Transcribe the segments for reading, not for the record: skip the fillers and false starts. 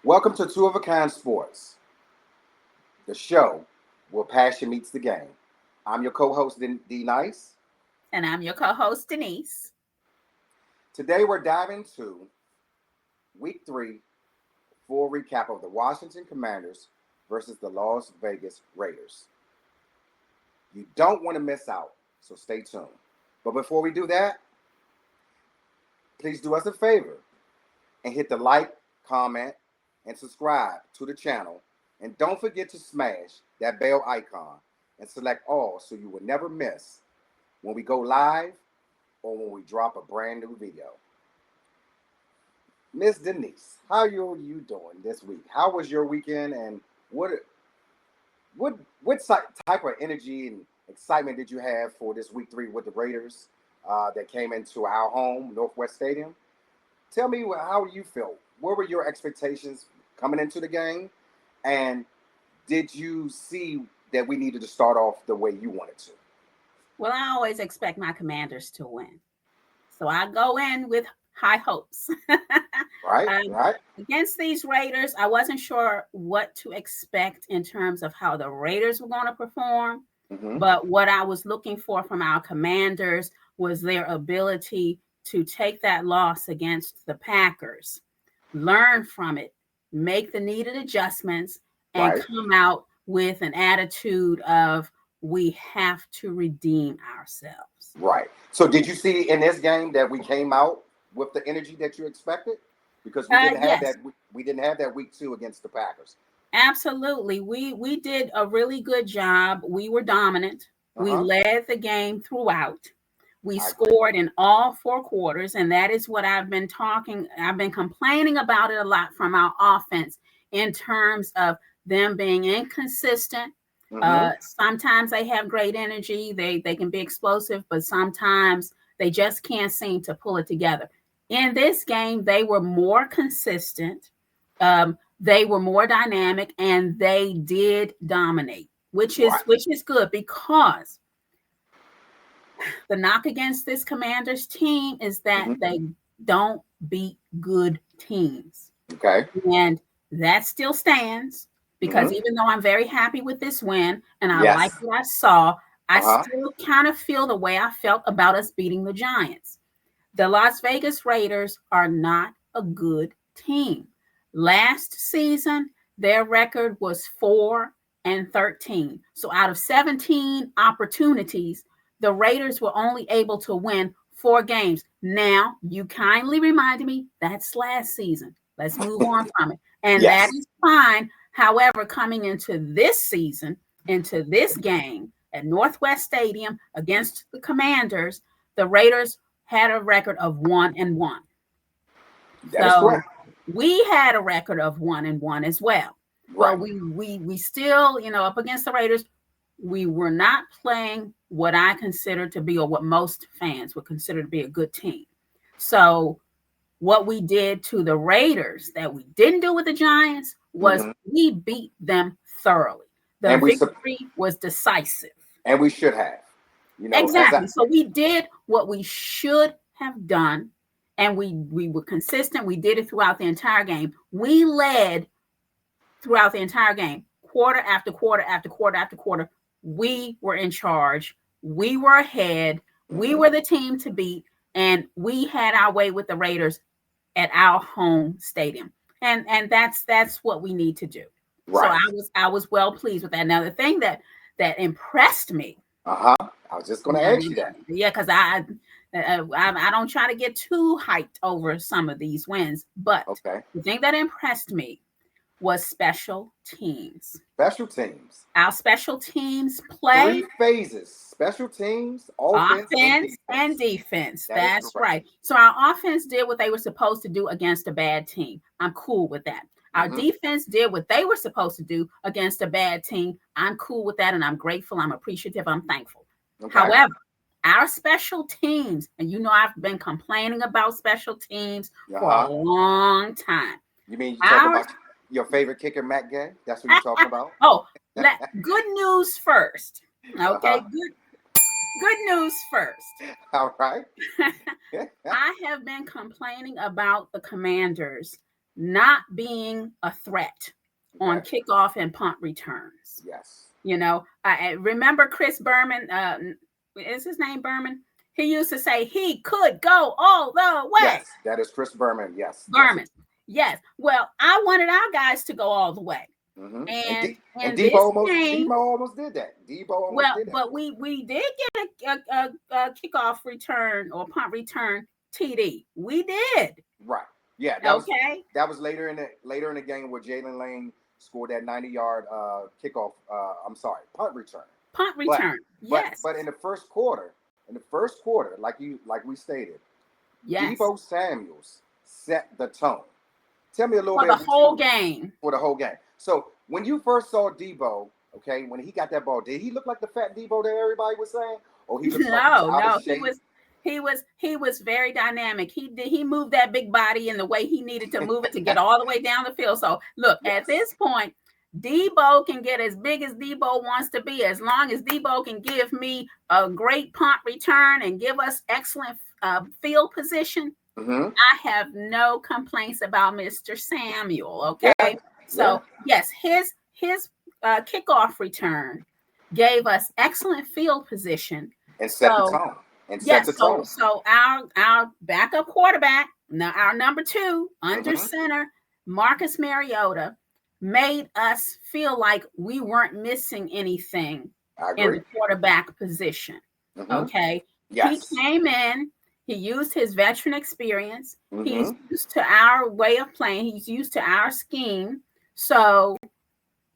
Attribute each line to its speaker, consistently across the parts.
Speaker 1: Welcome to Two of a Kind Sports, the show where passion meets the game. I'm your co-host D Nice.
Speaker 2: And I'm your co host, Denise.
Speaker 1: Today we're diving into Week 3 full recap of the Washington Commanders versus the Las Vegas Raiders. You don't want to miss out, so stay tuned. But before we do that, please do us a favor and hit the like, comment, and subscribe to the channel. And don't forget to smash that bell icon and select all so you will never miss when we go live or when we drop a brand new video. Miss Denise, how are you doing this week? How was your weekend, and what type of energy and excitement did you have for this week 3 with the Raiders that came into our home, Northwest Stadium? Tell me how you felt. What were your expectations coming into the game, and did you see that we needed to start off the way you wanted to?
Speaker 2: Well, I always expect my Commanders to win. So I go in with high hopes.
Speaker 1: Right,
Speaker 2: um,
Speaker 1: right.
Speaker 2: Against these Raiders, I wasn't sure what to expect in terms of how the Raiders were going to perform.
Speaker 1: Mm-hmm.
Speaker 2: But what I was looking for from our Commanders was their ability to take that loss against the Packers, learn from it, make the needed adjustments, and
Speaker 1: Right.
Speaker 2: come out with an attitude of we have to redeem ourselves.
Speaker 1: Right. So did you see in this game that we came out with the energy that you expected? Because we didn't have
Speaker 2: Yes,
Speaker 1: that. We didn't have that week 2 against the Packers.
Speaker 2: absolutely. We did a really good job. We were dominant.
Speaker 1: Uh
Speaker 2: We
Speaker 1: huh.
Speaker 2: led the game throughout. We
Speaker 1: I agree.
Speaker 2: scored in all 4 quarters, and that is what I've been complaining about it a lot from our offense in terms of them being inconsistent.
Speaker 1: Mm-hmm.
Speaker 2: Sometimes they have great energy, they can be explosive, but sometimes they just can't seem to pull it together. In this game, they were more consistent. They were more dynamic, and they did dominate,
Speaker 1: Right.
Speaker 2: which is good because the knock against this Commanders team is that
Speaker 1: Mm-hmm.
Speaker 2: they don't beat good teams.
Speaker 1: Okay.
Speaker 2: And that still stands because
Speaker 1: Mm-hmm.
Speaker 2: even though I'm very happy with this win and I like
Speaker 1: Yes.
Speaker 2: what I saw, I
Speaker 1: Uh huh.
Speaker 2: still kind of feel the way I felt about us beating the Giants. The Las Vegas Raiders are not a good team. Last season, their record was 4-13. So out of 17 opportunities, the Raiders were only able to win 4 games. Now, you kindly reminded me that's last season. Let's move on from it. And that
Speaker 1: Yes.
Speaker 2: is fine. However, coming into this season, into this game at Northwest Stadium against the Commanders, the Raiders had a record of 1-1.
Speaker 1: That is
Speaker 2: So
Speaker 1: correct.
Speaker 2: we had a record of 1-1 as well. But
Speaker 1: Right.
Speaker 2: we still, up against the Raiders, we were not playing what I consider to be, or what most fans would consider to be, a good team. So what we did to the Raiders that we didn't do with the Giants was
Speaker 1: Mm-hmm.
Speaker 2: we beat them thoroughly. The
Speaker 1: And we
Speaker 2: victory was decisive.
Speaker 1: and we should have. As I
Speaker 2: Exactly. So we did what we should have done, and we were consistent. We did it throughout the entire game. We led throughout the entire game, quarter after quarter after quarter after quarter. We were in charge. We were ahead. We
Speaker 1: mm-hmm.
Speaker 2: were the team to beat, and we had our way with the Raiders at our home stadium. And that's what we need to do. So
Speaker 1: Right.
Speaker 2: I was well pleased with that. Now the thing that impressed me.
Speaker 1: Uh huh. I was just going to
Speaker 2: Now,
Speaker 1: ask you that.
Speaker 2: yeah, because I don't try to get too hyped over some of these wins, but
Speaker 1: Okay.
Speaker 2: the thing that impressed me was special teams.
Speaker 1: Special teams.
Speaker 2: Our special teams
Speaker 1: 3
Speaker 2: played
Speaker 1: phases: special teams, offense, and
Speaker 2: offense and
Speaker 1: defense.
Speaker 2: defense.
Speaker 1: That is
Speaker 2: That's
Speaker 1: correct.
Speaker 2: right. So our offense did what they were supposed to do against a bad team. I'm cool with that. Our
Speaker 1: Mm-hmm.
Speaker 2: defense did what they were supposed to do against a bad team. I'm cool with that, and I'm grateful. I'm appreciative. I'm thankful.
Speaker 1: Okay.
Speaker 2: However, our special teams, and I've been complaining about special teams
Speaker 1: Uh
Speaker 2: for a
Speaker 1: huh.
Speaker 2: long time.
Speaker 1: You mean you talking
Speaker 2: Our
Speaker 1: about your favorite kicker, Matt Gay? That's what you're talking about?
Speaker 2: oh, good news first.
Speaker 1: Uh
Speaker 2: Okay,
Speaker 1: huh.
Speaker 2: good news first.
Speaker 1: All right.
Speaker 2: I have been complaining about the Commanders not being a threat on
Speaker 1: Okay.
Speaker 2: kickoff and punt returns.
Speaker 1: Yes.
Speaker 2: You know, I remember Chris Berman. Is his name Berman? He used to say he could go all the way.
Speaker 1: Yes, that is Chris Berman. Yes.
Speaker 2: Berman. Yes. Well, I wanted our guys to go all the way.
Speaker 1: Mm-hmm.
Speaker 2: And
Speaker 1: And
Speaker 2: in
Speaker 1: Debo
Speaker 2: this game,
Speaker 1: almost did that. Debo almost
Speaker 2: well,
Speaker 1: did that.
Speaker 2: but we did get a kickoff return or punt return TD. We did.
Speaker 1: Right. Yeah.
Speaker 2: Okay.
Speaker 1: That was later in the game where Jalen Lane scored that 90-yard kickoff. Punt return.
Speaker 2: Punt return. Yes.
Speaker 1: But in the first quarter, like we stated,
Speaker 2: yes.
Speaker 1: Debo Samuels set the tone. Tell me a little
Speaker 2: for
Speaker 1: bit
Speaker 2: the whole game.
Speaker 1: For the whole game. So when you first saw Debo, okay, when he got that ball, did he look like the fat Debo that everybody was saying? Or he looked like out of shape?
Speaker 2: He was very dynamic. He moved that big body in the way he needed to move it to get all the way down the field. So look, at this point, Debo can get as big as Debo wants to be, as long as Debo can give me a great punt return and give us excellent field position.
Speaker 1: Mm-hmm.
Speaker 2: I have no complaints about Mr. Samuel. Okay, yeah. So yes, his kickoff return gave us excellent field position
Speaker 1: and set the tone.
Speaker 2: So our backup quarterback, now our number 2 under center, Marcus Mariota, made us feel like we weren't missing anything in the quarterback position. Okay, yes. He came in. He used his veteran experience. He's used to our way of playing. He's used to our scheme. So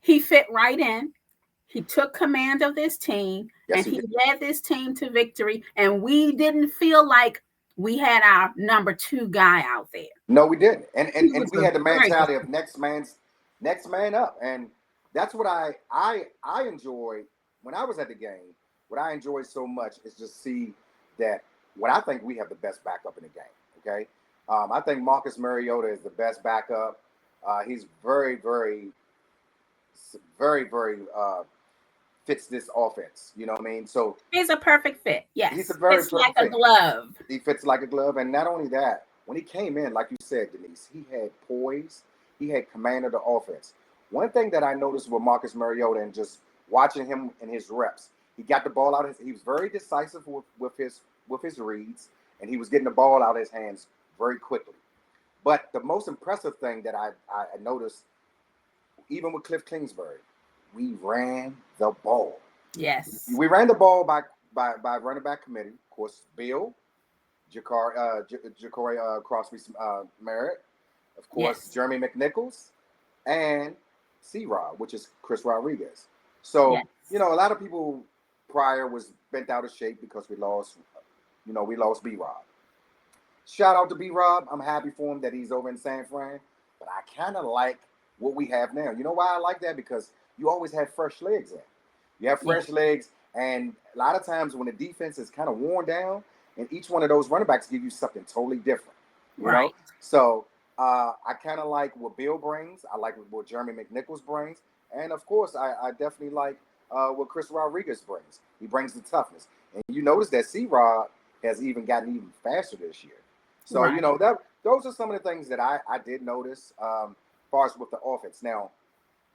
Speaker 2: he fit right in. He took command of this team, and he led this team to victory. And we didn't feel like we had our number 2 guy out there.
Speaker 1: No, we didn't. And we had the mentality of next man up. And that's what I enjoyed when I was at the game. What I enjoyed so much is just see that what I think we have the best backup in the game. Okay. I think Marcus Mariota is the best backup. He's very, very, very, very fits this offense. You know what I mean? So
Speaker 2: he's a perfect fit. Yes.
Speaker 1: He's a very
Speaker 2: fits like a glove.
Speaker 1: He fits like a glove. And not only that, when he came in, like you said, Denise, he had poise. He had command of the offense. One thing that I noticed with Marcus Mariota and just watching him in his reps, he got the ball out. He was very decisive with his reads, and he was getting the ball out of his hands very quickly. But the most impressive thing that I noticed, even with Cliff Kingsbury, we ran the ball.
Speaker 2: Yes.
Speaker 1: We ran the ball by running back committee. Of course, Bill, Ja'Cory Crosby Merritt, of course, Jeremy McNichols, and C-Rod, which is Chris Rodriguez. So, a lot of people prior was bent out of shape because we lost B-Rob. Shout out to B-Rob. I'm happy for him that he's over in San Fran, but I kind of like what we have now. You know why I like that? Because you always have fresh legs in. You have fresh legs, and a lot of times when the defense is kind of worn down, and each one of those running backs give you something totally different. You know? So I kind of like what Bill brings. I like what Jeremy McNichols brings. And, of course, I definitely like what Chris Rodriguez brings. He brings the toughness. And you notice that C-Rod has gotten even faster this year. So, those are some of the things that I did notice as far as with the offense. Now,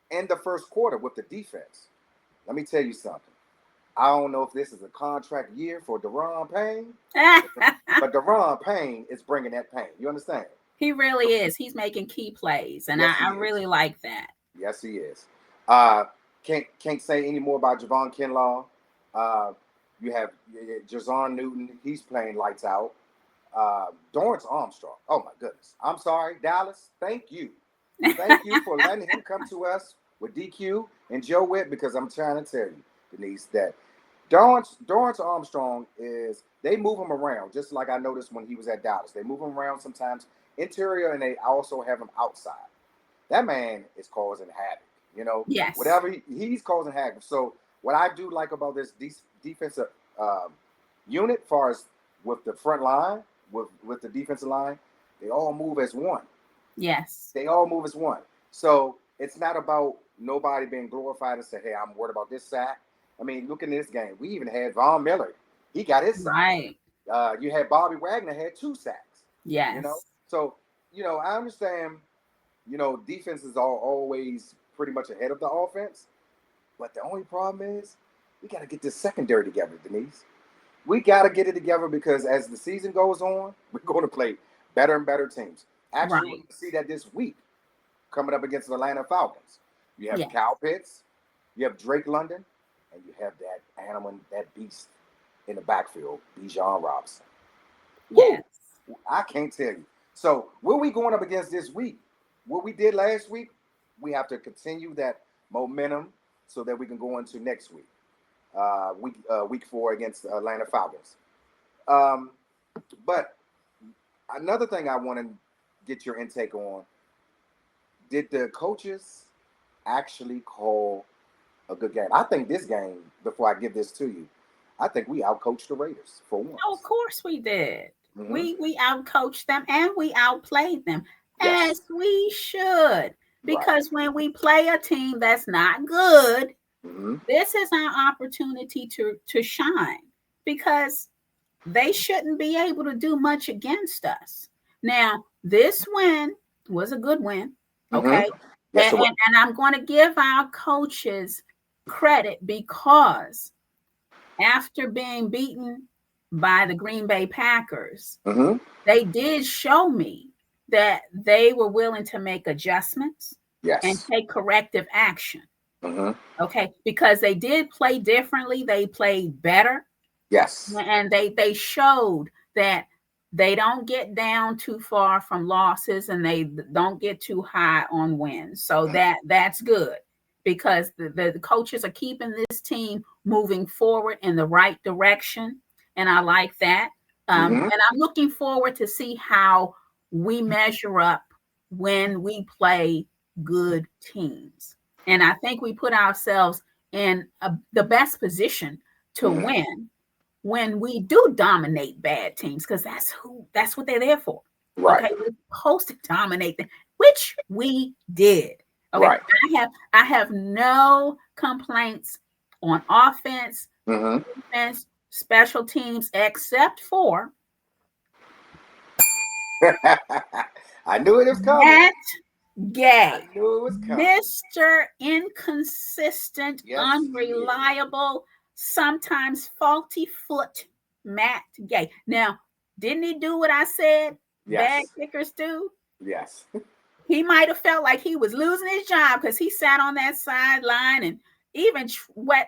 Speaker 1: in the first quarter with the defense, let me tell you something. I don't know if this is a contract year for Daron Payne, but Daron Payne is bringing that pain. You understand?
Speaker 2: He really is. He's making key plays, and I really like that.
Speaker 1: Yes, he is. Can't say any more about Javon Kinlaw. You have Jazon Newton. He's playing lights out. Dorrance Armstrong. Oh, my goodness. I'm sorry, Dallas. Thank you. Thank you for letting him come to us with DQ and Joe Witt, because I'm trying to tell you, Denise, that Dorrance Armstrong they move him around, just like I noticed when he was at Dallas. They move him around sometimes interior, and they also have him outside. That man is causing havoc.
Speaker 2: Yes.
Speaker 1: Whatever he's causing havoc. So what I do like about this defensive unit, far as with the front line, with the defensive line, they all move as one.
Speaker 2: Yes.
Speaker 1: They all move as one. So it's not about nobody being glorified and say, hey, I'm worried about this sack. I mean, look in this game. We even had Von Miller. He got his sack.
Speaker 2: Right.
Speaker 1: You had Bobby Wagner had 2 sacks.
Speaker 2: Yes.
Speaker 1: So, I understand defense is always pretty much ahead of the offense. But the only problem is we got to get this secondary together, Denise. We got to get it together because as the season goes on, we're going to play better and better teams. Actually,
Speaker 2: Right.
Speaker 1: we're going to see that this week coming up against the Atlanta Falcons. You have
Speaker 2: Yes.
Speaker 1: Kyle Pitts, you have Drake London, and you have that animal, that beast in the backfield, Bijan Robinson.
Speaker 2: Yes.
Speaker 1: I can't tell you. So what we going up against this week, what we did last week, we have to continue that momentum so that we can go into next week, week 4 against the Atlanta Falcons. But another thing I want to get your intake on, did the coaches actually call a good game? I think this game, before I give this to you, I think we outcoached the Raiders for once.
Speaker 2: Oh, of course we did.
Speaker 1: Mm-hmm.
Speaker 2: We outcoached them and we outplayed them,
Speaker 1: Yes.
Speaker 2: as we should. Because when we play a team that's not good,
Speaker 1: Mm-hmm.
Speaker 2: this is our opportunity to shine, because they shouldn't be able to do much against us. Now, this win was a good win. Okay.
Speaker 1: Mm-hmm. Yes,
Speaker 2: And I'm going to give our coaches credit, because after being beaten by the Green Bay Packers,
Speaker 1: mm-hmm.
Speaker 2: they did show me that they were willing to make adjustments
Speaker 1: Yes.
Speaker 2: and take corrective action.
Speaker 1: Mm-hmm.
Speaker 2: Okay, because they did play differently. They played better.
Speaker 1: Yes.
Speaker 2: And they showed that they don't get down too far from losses and they don't get too high on wins. So that's good, because the coaches are keeping this team moving forward in the right direction. And I like that.
Speaker 1: Mm-hmm.
Speaker 2: And I'm looking forward to see how we measure up when we play good teams. And I think we put ourselves in the best position to
Speaker 1: Mm-hmm.
Speaker 2: win when we do dominate bad teams, because that's what they're there for.
Speaker 1: Right.
Speaker 2: Okay, we're supposed to dominate them, which we did. Okay,
Speaker 1: Right.
Speaker 2: I have no complaints on offense,
Speaker 1: Mm-hmm.
Speaker 2: defense, special teams, except for
Speaker 1: I knew it was coming.
Speaker 2: Matt Gay,
Speaker 1: I knew it was coming.
Speaker 2: Mr. Inconsistent,
Speaker 1: Yes,
Speaker 2: unreliable, sometimes faulty foot, Matt Gay. Now, didn't he do what I said bad
Speaker 1: Yes.
Speaker 2: kickers do?
Speaker 1: Yes.
Speaker 2: He might have felt like he was losing his job because he sat on that sideline, and even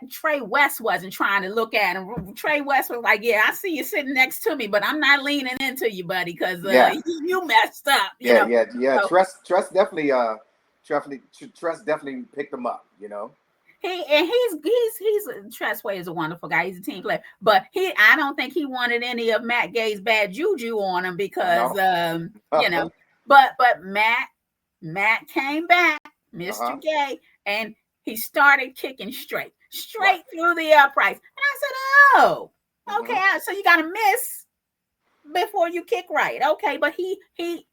Speaker 2: Trey West wasn't trying to look at him. Trey West was like, "Yeah, I see you sitting next to me, but I'm not leaning into you, buddy, because you messed up." You know?
Speaker 1: Yeah.
Speaker 2: So,
Speaker 1: Trust definitely picked him up.
Speaker 2: He's Tressway is a wonderful guy. He's a team player, but I don't think he wanted any of Matt Gay's bad juju on him, because But Matt came back, Mr. Gay, and he started kicking straight through the uprights. And I said, "Oh, okay, so you got to miss before you kick right." Okay, but he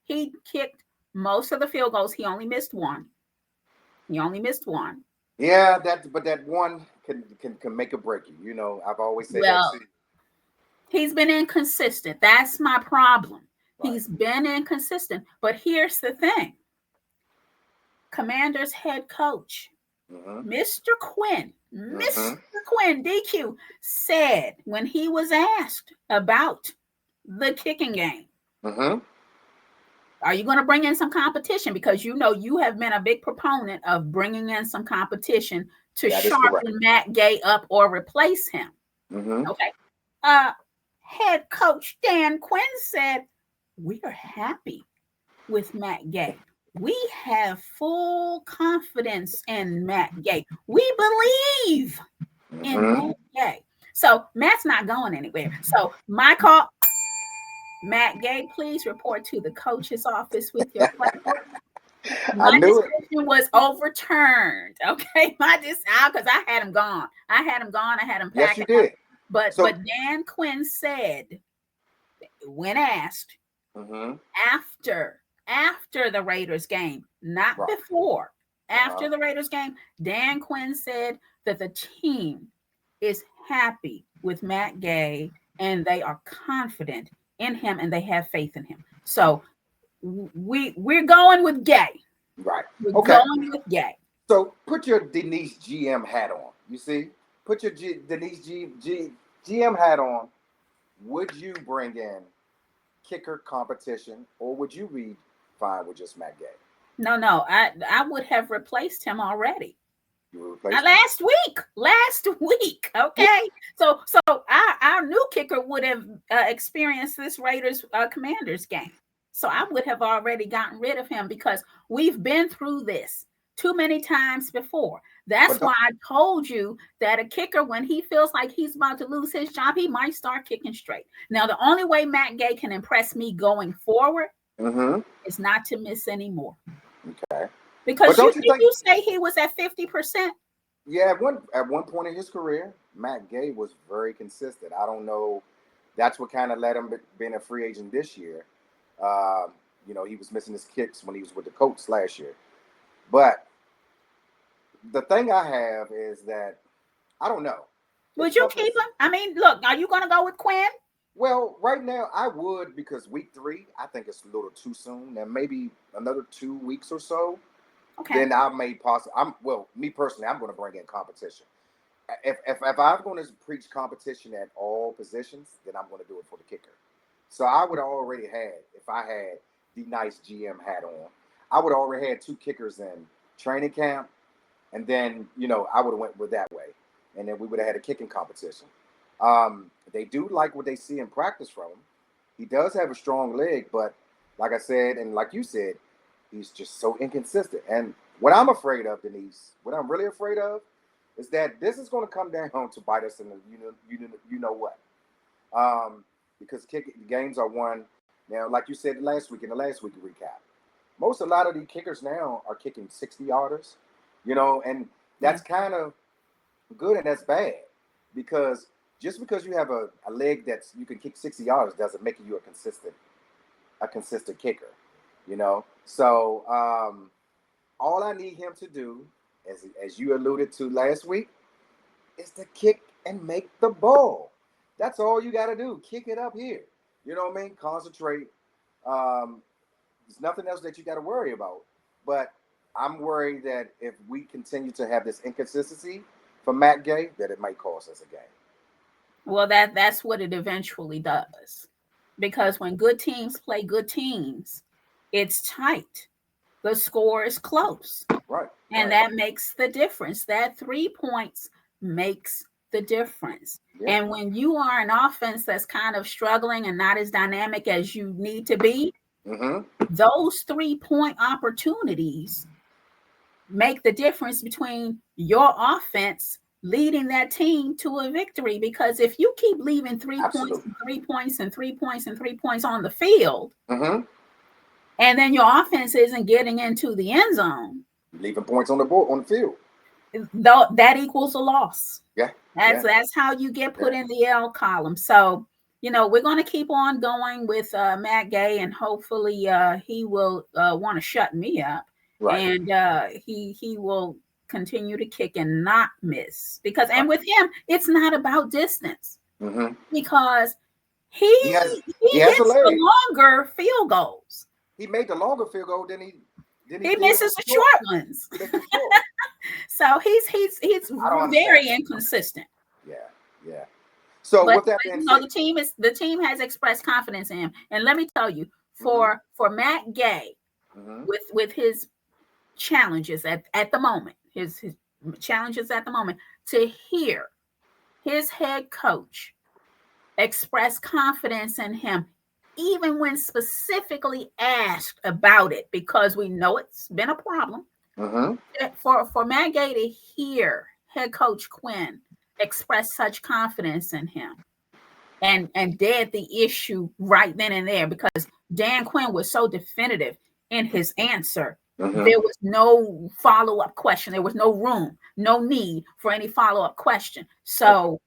Speaker 2: kicked most of the field goals. He only missed one.
Speaker 1: Yeah, that one can make or break you. I've always said that too.
Speaker 2: He's been inconsistent. That's my problem.
Speaker 1: Right.
Speaker 2: He's been inconsistent. But here's the thing. Commanders head coach, Mr. Quinn, DQ, said when he was asked about the kicking game, are you going to bring in some competition? Because you have been a big proponent of bringing in some competition to sharpen Matt Gay up or replace him. Okay. Head coach Dan Quinn said, "We are happy with Matt Gay. We have full confidence in Matt Gay. We believe in Matt Gay." So Matt's not going anywhere. So my call, Matt Gay, please report to the coach's office with your playbook. My decision was overturned. Okay, because I had him gone. I had him packing.
Speaker 1: Yes, you did.
Speaker 2: But Dan Quinn said, when asked after the Raiders game, not before, after the Raiders game, Dan Quinn said that the team is happy with Matt Gay and they are confident in him and they have faith in him. So we're going with Gay.
Speaker 1: Right.
Speaker 2: We're
Speaker 1: Okay.
Speaker 2: going with Gay.
Speaker 1: So put your Denise GM hat on. You see, put your GM hat on. Would you bring in kicker competition, or would you be fine with just Matt Gay?
Speaker 2: No, I would have replaced him already.
Speaker 1: You would replace him?
Speaker 2: Last week. Okay, so our new kicker would have experienced this Raiders Commanders game. So I would have already gotten rid of him because we've been through this too many times before. That's why I told you that a kicker, when he feels like he's about to lose his job, he might start kicking straight. Now, the only way Matt Gay can impress me going forward is not to miss anymore.
Speaker 1: Okay.
Speaker 2: Because you say he was at 50%?
Speaker 1: Yeah, at one point in his career, Matt Gay was very consistent. I don't know. That's what kind of led him being a free agent this year. You know, he was missing his kicks when he was with the Colts last year. But the thing I have is that I don't know.
Speaker 2: Would you keep him? I mean, look, are you going to go with Quinn?
Speaker 1: Well, right now I would, because week 3, I think it's a little too soon. And maybe another 2 weeks or so. Okay. Then I may possibly. Me personally, I'm going to bring in competition. If I'm going to preach competition at all positions, then I'm going to do it for the kicker. So I would already have, if I had the nice GM hat on, I would already had 2 kickers in training camp, and then I would have went with that way, and then we would have had a kicking competition. They do like what they see in practice from him. He does have a strong leg, but like I said, and like you said, he's just so inconsistent. And what I'm afraid of, Denise, what I'm really afraid of, is that this is going to come down to bite us in the you know what. Because games are won now, like you said in the last week recap. A lot of the kickers now are kicking 60-yarders, and that's kind of good and that's bad, because just because you have a leg that's you can kick 60 yards doesn't make you a consistent kicker. So all I need him to do, as you alluded to last week, is to kick and make the ball. That's all you got to do. Kick it up here. You know what I mean? Concentrate. There's nothing else that you got to worry about. But I'm worried that if we continue to have this inconsistency for Matt Gay, that it might cost us a game.
Speaker 2: Well, that's what it eventually does. Because when good teams play good teams, it's tight. The score is close.
Speaker 1: Right.
Speaker 2: And that makes the difference. That 3 points makes the difference. Yeah. And when you are an offense that's kind of struggling and not as dynamic as you need to be, those 3-point opportunities make the difference between your offense leading that team to a victory. Because if you keep leaving 3 points and 3 points and 3 points and 3 points on the field, and then your offense isn't getting into the end zone,
Speaker 1: leaving points on the board, on the field,
Speaker 2: that equals a loss.
Speaker 1: Yeah.
Speaker 2: That's how you get put in the L column. So, we're going to keep on going with Matt Gay, and hopefully he will want to shut me up. Right. And he will continue to kick and not miss, and with him, it's not about distance, because he hits the longer field goals.
Speaker 1: He made the longer field goal than he
Speaker 2: misses the short ones. So he's very inconsistent.
Speaker 1: Yeah. So with that being said,
Speaker 2: the team has expressed confidence in him. And let me tell you, for Matt Gay, with his challenges at the moment, his challenges at the moment, to hear his head coach express confidence in him, even when specifically asked about it, because we know it's been a problem. For Matt Gay to hear head coach Quinn express such confidence in him and dead the issue right then and there, because Dan Quinn was so definitive in his answer. There was no follow-up question. There was no room, no need for any follow-up question. So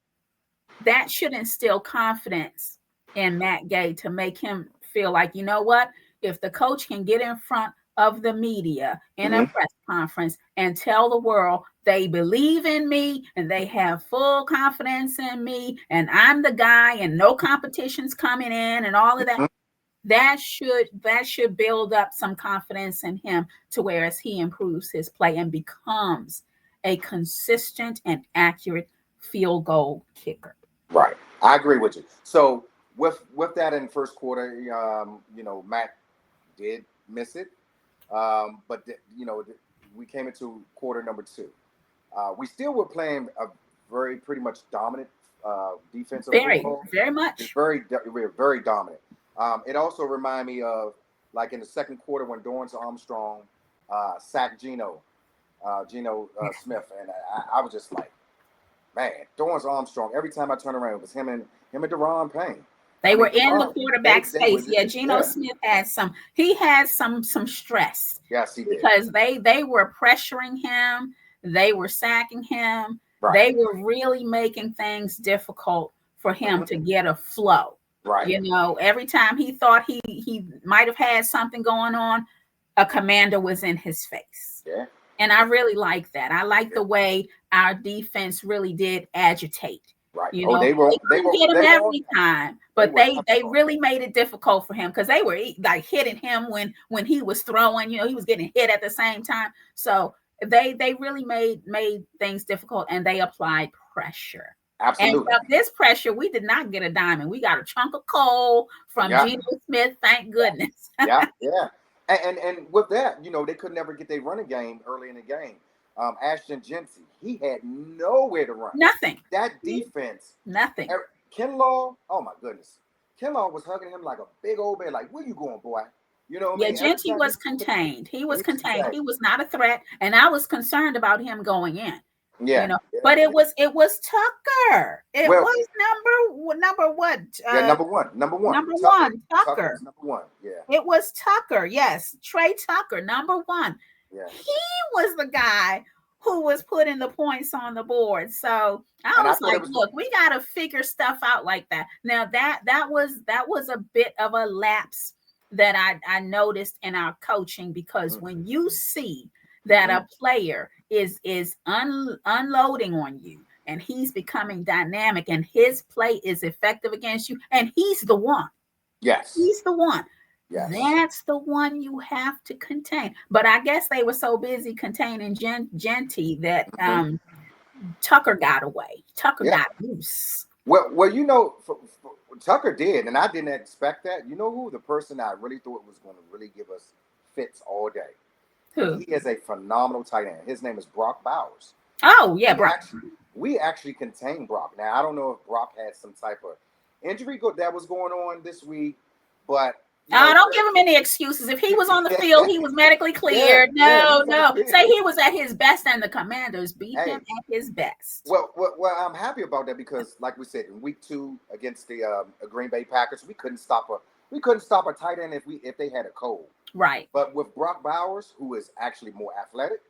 Speaker 2: that should instill confidence in Matt Gay to make him feel like, you know what, if the coach can get in front of the media in a press conference and tell the world they believe in me and they have full confidence in me and I'm the guy and no competition's coming in and all of that, that should build up some confidence in him to where as he improves his play and becomes a consistent and accurate field goal kicker.
Speaker 1: Right. I agree with you. So with that in first quarter, Matt did miss it, but we came into quarter number two. We still were playing a pretty much dominant defensive
Speaker 2: Very,
Speaker 1: football.
Speaker 2: very
Speaker 1: It's
Speaker 2: much.
Speaker 1: we were very dominant. It also reminded me of like in the second quarter when Dorrance Armstrong sacked Geno Smith, and I was just like, man, Dorrance Armstrong. Every time I turn around, it was him and Deron Payne.
Speaker 2: They were in the
Speaker 1: Deron,
Speaker 2: quarterback
Speaker 1: they
Speaker 2: space. Yeah, Geno Smith had some stress.
Speaker 1: Yes, he did.
Speaker 2: Because they were pressuring him, they were sacking him,
Speaker 1: Right.
Speaker 2: They were really making things difficult for him to get a flow.
Speaker 1: Right.
Speaker 2: Every time he thought he might have had something going on, a commander was in his face.
Speaker 1: Yeah.
Speaker 2: And I really like that. I like the way our defense really did agitate.
Speaker 1: Right.
Speaker 2: They
Speaker 1: couldn't
Speaker 2: hit him every time, but they really made it difficult for him because they were like hitting him when he was throwing. He was getting hit at the same time. So they really made things difficult, and they applied pressure.
Speaker 1: Absolutely.
Speaker 2: And from this pressure, we did not get a diamond. We got a chunk of coal from Geno Smith. Thank goodness.
Speaker 1: Yeah. And with that, they could never get their running game early in the game. Ashton Jeanty, he had nowhere to run.
Speaker 2: Nothing.
Speaker 1: That defense.
Speaker 2: Nothing.
Speaker 1: Kinlaw, oh my goodness. Kinlaw was hugging him like a big old bear, like, where you going, boy?
Speaker 2: Jeanty was contained. He was contained. He was not a threat. And I was concerned about him going in.
Speaker 1: Yeah.
Speaker 2: But it was Tucker. It was number what?
Speaker 1: Number one.
Speaker 2: Number
Speaker 1: Tucker.
Speaker 2: one. Tucker.
Speaker 1: Number one. Yeah.
Speaker 2: It was Tucker. Yes. Trey Tucker, number one.
Speaker 1: Yeah.
Speaker 2: He was the guy who was putting the points on the board. So I was like, look, we got to figure stuff out like that. Now that was a bit of a lapse that I noticed in our coaching, because when you see that a player is unloading on you and he's becoming dynamic and his play is effective against you, and he's the one.
Speaker 1: Yes.
Speaker 2: He's the one.
Speaker 1: Yes.
Speaker 2: That's the one you have to contain. But I guess they were so busy containing Jeanty that Tucker got away. Tucker got loose.
Speaker 1: Well, Tucker did, and I didn't expect that. You know who? The person I really thought was going to really give us fits all day.
Speaker 2: Who?
Speaker 1: He is a phenomenal tight end. His name is Brock Bowers.
Speaker 2: Oh, yeah, Brock.
Speaker 1: We actually contained Brock. Now, I don't know if Brock had some type of injury that was going on this week, but
Speaker 2: don't give him any excuses. If he was on the field, he was medically cleared. No. Say he was at his best, and the Commanders beat him at his best.
Speaker 1: Well, I'm happy about that because, like we said, in week 2 against the Green Bay Packers, we couldn't stop a tight end if they had a cold.
Speaker 2: Right.
Speaker 1: But with Brock Bowers, who is actually more athletic,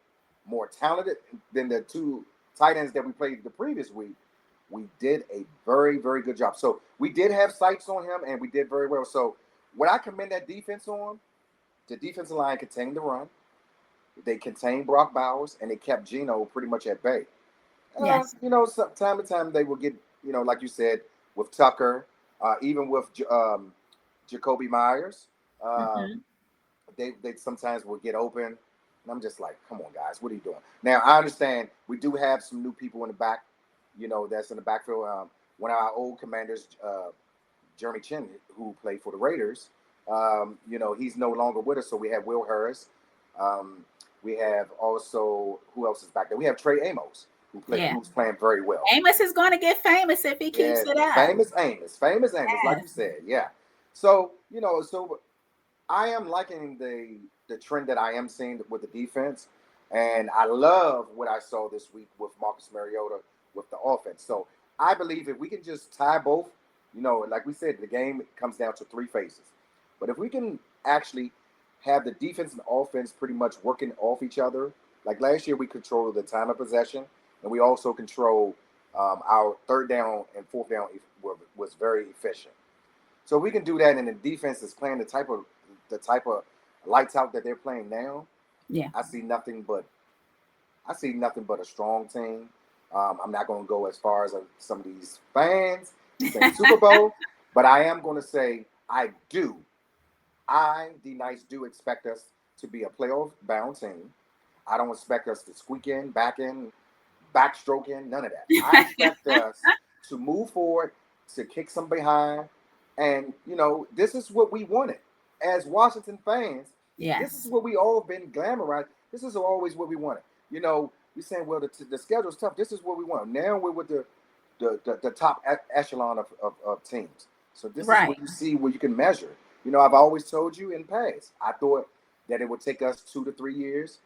Speaker 1: more talented than the 2 tight ends that we played the previous week, we did a very, very good job. So we did have sights on him, and we did very well. So what I commend that defense on, the defensive line contained the run. They contained Brock Bowers, and they kept Geno pretty much at bay.
Speaker 2: Yes.
Speaker 1: Time to time they will get, like you said, with Tucker, even with Jacoby Myers. They sometimes will get open, and I'm just like, come on, guys, what are you doing? Now, I understand we do have some new people in the back, that's in the backfield. One of our old commanders, Jeremy Chin, who played for the Raiders, he's no longer with us, so we have Will Harris. We have also, who else is back there? We have Trey Amos, who's playing very well.
Speaker 2: Amos is going to get famous if he keeps it up.
Speaker 1: Famous Amos, like you said, yeah. So, so I am liking the trend that I am seeing with the defense, and I love what I saw this week with Marcus Mariota with the offense. So I believe if we can just tie both, like we said, the game comes down to 3 phases. But if we can actually have the defense and offense pretty much working off each other, like last year we controlled the time of possession, and we also controlled our 3rd down and 4th down was very efficient. So we can do that, and the defense is playing the type of lights out that they're playing now.
Speaker 2: Yeah,
Speaker 1: I see nothing but a strong team. I'm not going to go as far as some of these fans saying Super Bowl, but I am going to say I do D Nice, do expect us to be a playoff bound team. I don't expect us to squeak in, backstroke in, none of that. I expect us to move forward, to kick some behind, and this is what we wanted as Washington fans. This is
Speaker 2: Yes.
Speaker 1: what we all been glamorized. This is always what we wanted. We're saying, well, the schedule's tough. This is what we want. Now we're with the top echelon of teams. So this is
Speaker 2: Right.
Speaker 1: what you see, where you can measure. I've always told you in past, I thought that it would take us 2 to 3 years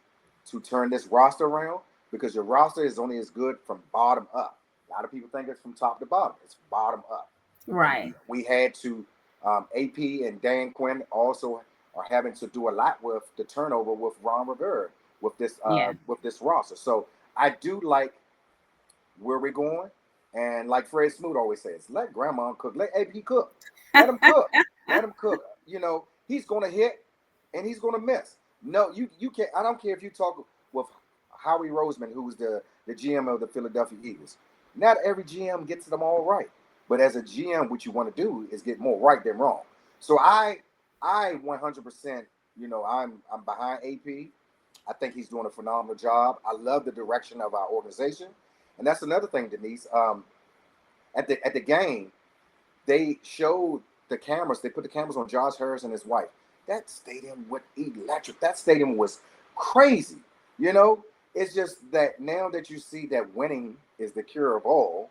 Speaker 1: to turn this roster around, because your roster is only as good from bottom up. A lot of people think it's from top to bottom. It's bottom up.
Speaker 2: Right.
Speaker 1: We had to, AP and Dan Quinn also are having to do a lot with the turnover with Ron Rivera with this
Speaker 2: Yeah.
Speaker 1: roster. So I do like where we're going, and like Fred Smoot always says, let Grandma cook, let AP cook, let him cook, let him cook. He's gonna hit and he's gonna miss. No, you can't. I don't care if you talk with Howie Roseman, who's the GM of the Philadelphia Eagles. Not every GM gets them all right, but as a GM, what you want to do is get more right than wrong. So I 100%, I'm behind AP. I think he's doing a phenomenal job. I love the direction of our organization, and that's another thing, Denise. At the game, they showed the cameras. They put the cameras on Josh Harris and his wife. That stadium was electric. That stadium was crazy. It's just that now that you see that winning is the cure of all,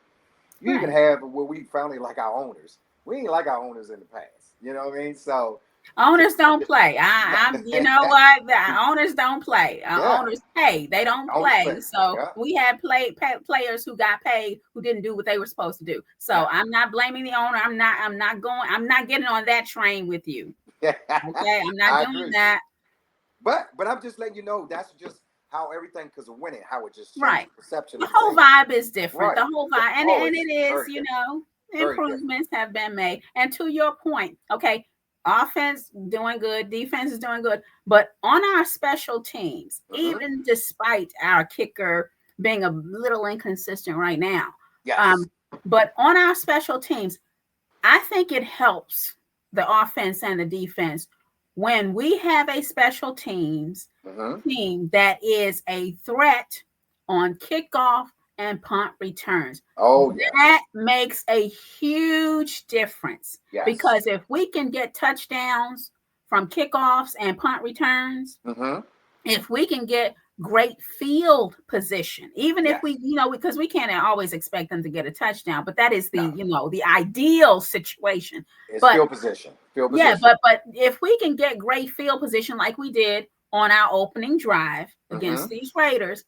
Speaker 1: you even have where we finally like our owners. We ain't like our owners in the past. You know what I mean? So
Speaker 2: owners don't play. I'm you know what? The owners don't play. Owners pay. They don't play. So we had players who got paid who didn't do what they were supposed to do. So I'm not blaming the owner. I'm not getting on that train with you. Okay, I'm not doing that.
Speaker 1: But I'm just letting you know that's just how everything, because of winning, how it just changed
Speaker 2: right.
Speaker 1: perception.
Speaker 2: The whole vibe is different.
Speaker 1: Right.
Speaker 2: The whole vibe, and it is, improvements have been made. And to your point, okay, offense doing good, defense is doing good, but on our special teams, even despite our kicker being a little inconsistent right now, but on our special teams, I think it helps the offense and the defense when we have a special teams team that is a threat on kickoff and punt returns. That makes a huge difference, because if we can get touchdowns from kickoffs and punt returns, if we can get great field position, even if we, because we can't always expect them to get a touchdown, but that is the, the ideal situation.
Speaker 1: It's field position.
Speaker 2: But if we can get great field position like we did on our opening drive against these Raiders,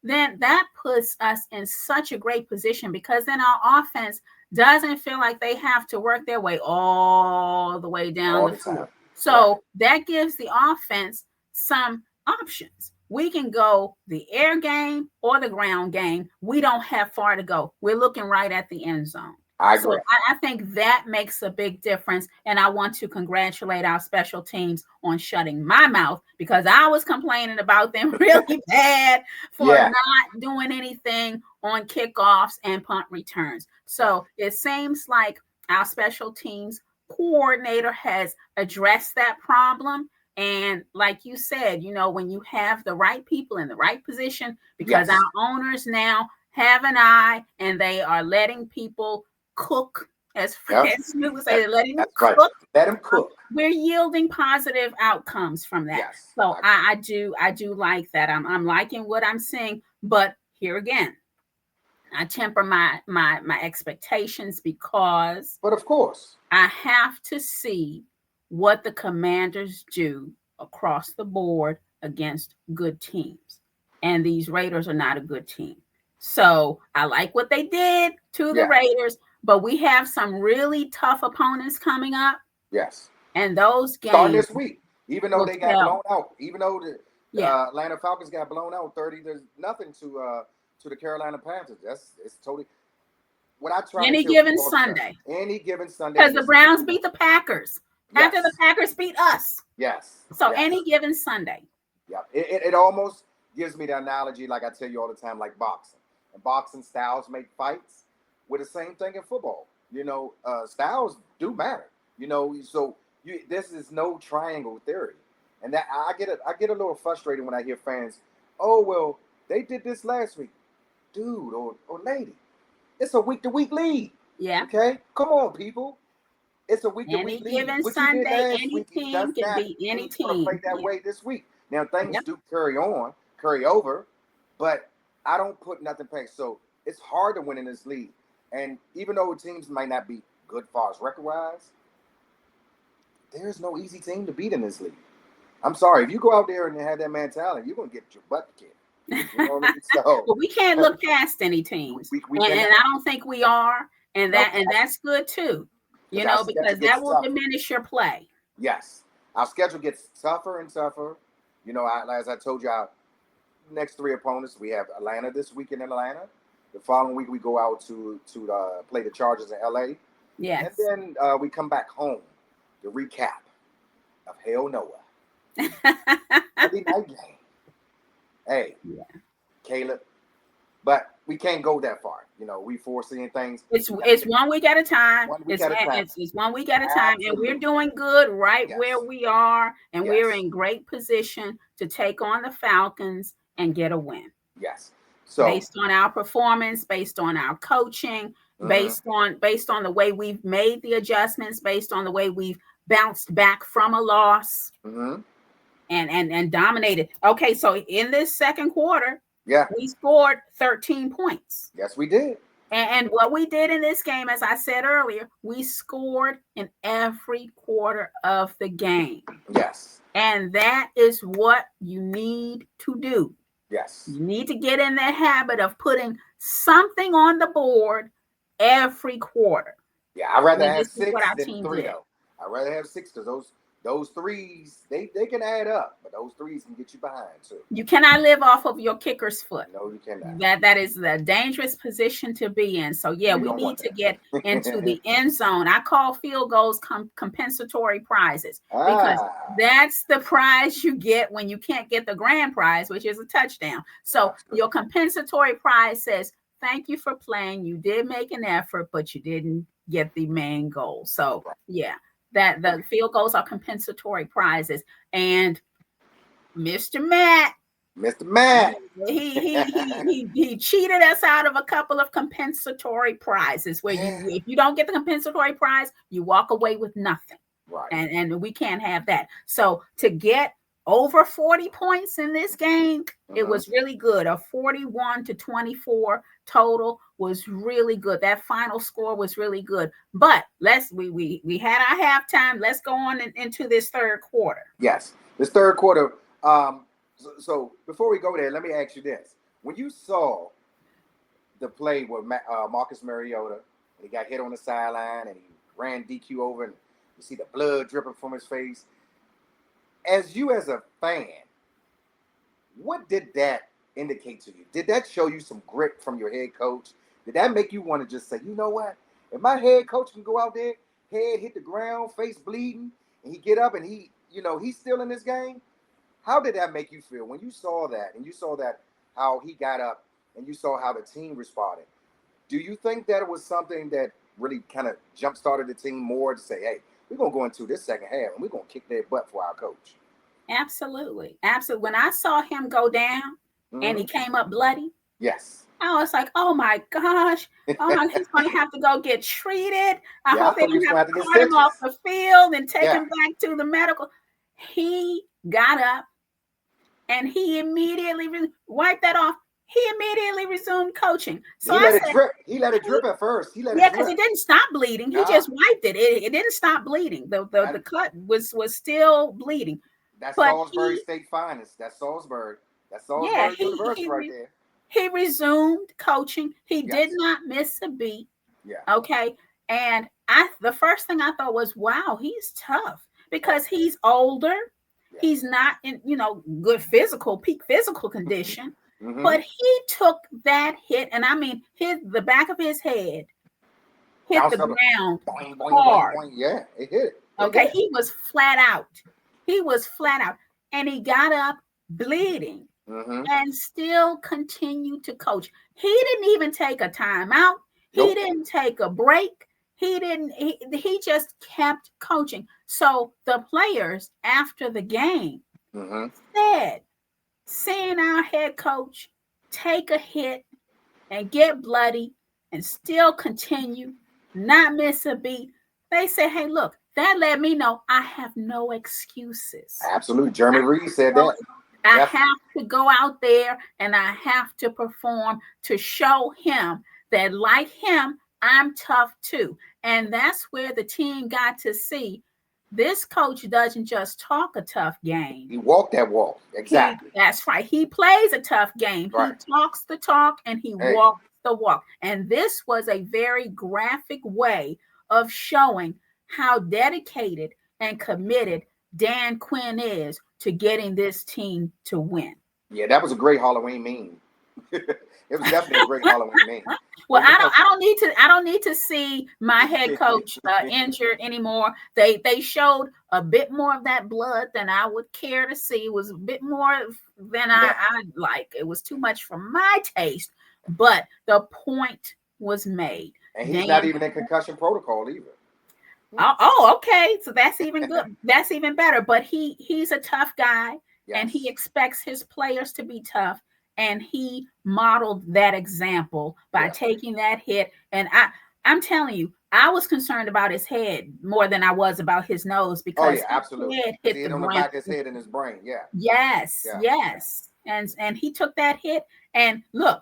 Speaker 2: then that puts us in such a great position, because then our offense doesn't feel like they have to work their way all the way down the field. So that gives the offense some options. We can go the air game or the ground game. We don't have far to go. We're looking right at the end zone.
Speaker 1: I agree.
Speaker 2: So I think that makes a big difference. And I want to congratulate our special teams on shutting my mouth, because I was complaining about them really bad for not doing anything on kickoffs and punt returns. So it seems like our special teams coordinator has addressed that problem. And like you said, when you have the right people in the right position, because our owners now have an eye and they are letting people cook, as Snoop would say, letting them cook.
Speaker 1: Right. Let them cook.
Speaker 2: We're yielding positive outcomes from that. So I do like that. I'm liking what I'm seeing, but here again, I temper my expectations, because,
Speaker 1: but of course,
Speaker 2: I have to see what the Commanders do across the board against good teams, and these Raiders are not a good team. So I like what they did to the Raiders, but we have some really tough opponents coming up. And those games
Speaker 1: starting this week, even though they got blown out, even though the Atlanta Falcons got blown out 30, there's nothing to the Carolina Panthers. It's totally what I try.
Speaker 2: Any given Sunday,
Speaker 1: because
Speaker 2: the Browns beat the Packers after the Packers beat us. So any given Sunday.
Speaker 1: It almost gives me the analogy, like I tell you all the time, like boxing. And boxing styles make fights. With the same thing in football. Styles do matter. So This is no triangle theory, and that I get a little frustrated when I hear fans, oh well, they did this last week, dude or lady. It's a week to week league.
Speaker 2: Yeah.
Speaker 1: Okay, come on, people. It's a week to
Speaker 2: Any
Speaker 1: week league.
Speaker 2: given
Speaker 1: What you did
Speaker 2: Sunday,
Speaker 1: last
Speaker 2: any
Speaker 1: week does
Speaker 2: team can
Speaker 1: not
Speaker 2: beat any
Speaker 1: mean you're gonna play
Speaker 2: team.
Speaker 1: that
Speaker 2: Yeah.
Speaker 1: way this week. Now things
Speaker 2: Yep.
Speaker 1: do carry over, but I don't put nothing past. So it's hard to win in this league. And even though teams might not be good far as record wise, there's no easy team to beat in this league. I'm sorry, if you go out there and have that mentality, you're gonna get your butt kicked. You know what I mean? So
Speaker 2: But we can't look past any teams,
Speaker 1: we
Speaker 2: and
Speaker 1: cannot.
Speaker 2: I don't think we are, and
Speaker 1: Nope.
Speaker 2: that's good too. You
Speaker 1: 'Cause our
Speaker 2: know,
Speaker 1: schedule
Speaker 2: because
Speaker 1: gets
Speaker 2: that will
Speaker 1: tougher.
Speaker 2: diminish your play.
Speaker 1: Yes, our schedule gets tougher and tougher. You know, as I told you, our next three opponents, we have Atlanta this weekend in Atlanta. The following week, we go out to play the Chargers in LA.
Speaker 2: Yes.
Speaker 1: And then we come back home to recap of Hell Noah. Monday night game. Hey,
Speaker 2: Yeah.
Speaker 1: Caleb, but we can't go that far. You know, we foreseeing things.
Speaker 2: It's 1 week at a time.
Speaker 1: One week at a time.
Speaker 2: It's 1 week at a time, and we're
Speaker 1: Absolutely.
Speaker 2: doing good right
Speaker 1: Yes.
Speaker 2: where we are, and we're
Speaker 1: Yes.
Speaker 2: in great position to take on the Falcons and get a win.
Speaker 1: Yes. So
Speaker 2: Based on our performance, based on our coaching, based on the way we've made the adjustments, based on the way we've bounced back from a loss and dominated. Okay, so in this second quarter,
Speaker 1: yeah,
Speaker 2: we scored 13 points.
Speaker 1: yes, we did.
Speaker 2: And what we did in this game, as I said earlier, we scored in every quarter of the game.
Speaker 1: Yes.
Speaker 2: And that is what you need to do.
Speaker 1: Yes.
Speaker 2: You need to get in the habit of putting something on the board every quarter.
Speaker 1: Yeah, I'd rather
Speaker 2: And
Speaker 1: have
Speaker 2: this is
Speaker 1: 6
Speaker 2: what our
Speaker 1: than
Speaker 2: team
Speaker 1: 3
Speaker 2: did.
Speaker 1: though. I'd rather have 6 because those threes they can add up, but those threes can get you behind too.
Speaker 2: You cannot live off of your kicker's foot.
Speaker 1: No, you cannot.
Speaker 2: That is the dangerous position to be in. So yeah, we need to get into the end zone. I call field goals compensatory prizes because that's the prize you get when you can't get the grand prize, which is a touchdown. So your compensatory prize says, thank you for playing. You did make an effort, but you didn't get the main goal. So yeah, that the field goals are compensatory prizes. And Mr. Matt, he cheated us out of a couple of compensatory prizes where if you don't get the compensatory prize, you walk away with nothing.
Speaker 1: Right.
Speaker 2: And we can't have that. So to get over 40 points in this game, it was really good. A 41-24 total was really good. That final score was really good. But we had our halftime. Let's go on into this third quarter.
Speaker 1: Yes, this third quarter. So before we go there, let me ask you this: when you saw the play with Marcus Mariota, he got hit on the sideline and he ran DQ over, and you see the blood dripping from his face. As a fan, what did that indicate to you? Did that show you some grit from your head coach? Did that make you want to just say, you know what? If my head coach can go out there, head hit the ground, face bleeding, and he get up and he's still in this game? How did that make you feel when you saw that and you saw that how he got up and you saw how the team responded? Do you think that it was something that really kind of jump-started the team more to say, hey, we're going to go into this second half and we're going to kick their butt for our coach?
Speaker 2: Absolutely. When I saw him go down and he came up bloody,
Speaker 1: yes,
Speaker 2: I was like, oh my gosh, he's going to have to go get treated. I hope they don't have to cut him off the field and take him back to the medical. He got up and he immediately wiped that off. He immediately resumed coaching. So
Speaker 1: he let it drip at first.
Speaker 2: Because it didn't stop bleeding. He just wiped it. It didn't stop bleeding. The cut was still bleeding.
Speaker 1: That's Salisbury State finest. That's Salisbury. That's Salisbury University right there.
Speaker 2: He resumed coaching. He did not miss a beat.
Speaker 1: Yeah.
Speaker 2: Okay. And the first thing I thought was, wow, he's tough because he's older. Yeah. He's not in, good peak physical condition. But he took that hit, and I mean, the back of his head hit the ground hard.
Speaker 1: Yeah, it hit.
Speaker 2: Okay, he was flat out. And he got up bleeding and still continued to coach. He didn't even take a timeout. He didn't take a break. He just kept coaching. So the players after the game
Speaker 1: Mm-hmm.
Speaker 2: said, seeing our head coach take a hit and get bloody and still continue, not miss a beat, they say, hey, look, that let me know I have no excuses.
Speaker 1: Absolutely. Jeremy Reed said
Speaker 2: So
Speaker 1: that.
Speaker 2: I
Speaker 1: Definitely.
Speaker 2: have to go out there and I have to perform to show him that, like him, I'm tough too. And that's where the team got to see this coach doesn't just talk a tough game.
Speaker 1: He walked that walk. Exactly.
Speaker 2: That's right. He plays a tough game. He
Speaker 1: Right.
Speaker 2: talks the talk and he
Speaker 1: Hey.
Speaker 2: walks the walk. And this was a very graphic way of showing how dedicated and committed Dan Quinn is to getting this team to win.
Speaker 1: Yeah, that was a great Halloween meme. It was definitely a great Halloween meme.
Speaker 2: Well,
Speaker 1: But, you know,
Speaker 2: I don't need to see my head coach injured anymore. They showed a bit more of that blood than I would care to see. It was a bit more than
Speaker 1: yeah.
Speaker 2: I like. It was too much for my taste, but the point was made.
Speaker 1: And he's
Speaker 2: Dan,
Speaker 1: not even in concussion protocol either.
Speaker 2: okay, so that's even good. That's even better. But he's a tough guy, and he
Speaker 1: Yes.
Speaker 2: expects his players to be tough. And he modeled that example by
Speaker 1: Yeah.
Speaker 2: taking that hit. And I'm telling you, I was concerned about his head more than I was about his nose
Speaker 1: Oh
Speaker 2: because
Speaker 1: yeah,
Speaker 2: his
Speaker 1: absolutely.
Speaker 2: head
Speaker 1: Because
Speaker 2: hit
Speaker 1: he
Speaker 2: the
Speaker 1: hit on the
Speaker 2: ground.
Speaker 1: back of his head and his brain. Yeah.
Speaker 2: Yes,
Speaker 1: Yeah.
Speaker 2: yes. And he took that hit. And look,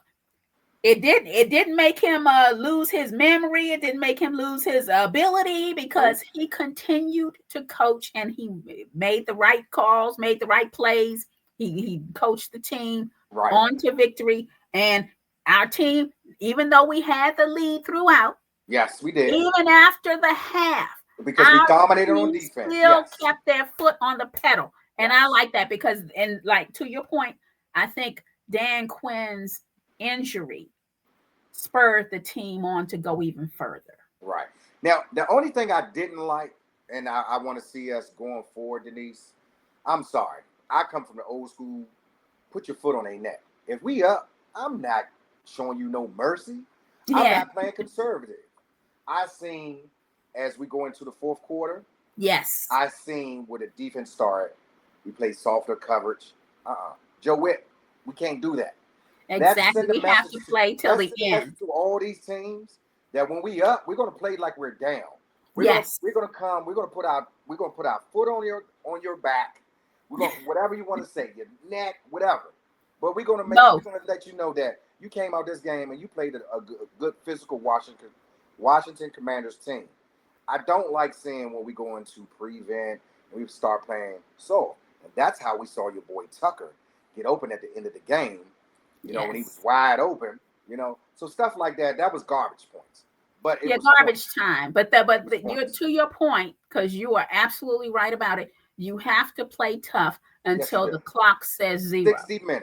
Speaker 2: it didn't make him lose his memory. It didn't make him lose his ability because
Speaker 1: Nope.
Speaker 2: he continued to coach and he made the right calls, made the right plays. He coached the team
Speaker 1: Right.
Speaker 2: on to victory. And our team, even though we had the lead throughout,
Speaker 1: Yes, we did.
Speaker 2: even after the half,
Speaker 1: Because we
Speaker 2: our
Speaker 1: dominated on
Speaker 2: team
Speaker 1: defense.
Speaker 2: still
Speaker 1: Yes.
Speaker 2: kept their foot on the pedal. And I
Speaker 1: Yes.
Speaker 2: like that because, and like to your point, I think Dan Quinn's injury spurred the team on to go even further.
Speaker 1: Right. Now, the only thing I didn't like, and I want to see us going forward, Denise, I'm sorry. I come from the old school, put your foot on their neck. If we up, I'm not showing you no mercy. I'm
Speaker 2: Yeah.
Speaker 1: not playing conservative. I seen as we go into the fourth quarter,
Speaker 2: Yes.
Speaker 1: I seen where the defense started. We played softer coverage. Joe Witt, we can't do that.
Speaker 2: Exactly. We have to play till the end.
Speaker 1: To all these teams that when we up, we're gonna play like we're down.
Speaker 2: Yes.
Speaker 1: We're gonna come. We're gonna put our foot on your back. We're gonna whatever you want to say, your neck, whatever. But we're gonna we're gonna let you know that you came out this game and you played a good physical Washington Commanders team. I don't like seeing when we go into prevent and we start playing soft. And that's how we saw your boy Tucker get open at the end of the game. You know, when he was wide open, you know, so stuff like that, that was garbage points. But it was
Speaker 2: garbage time. But you're to your point, because you are absolutely right about it. You have to play tough until the clock says 0.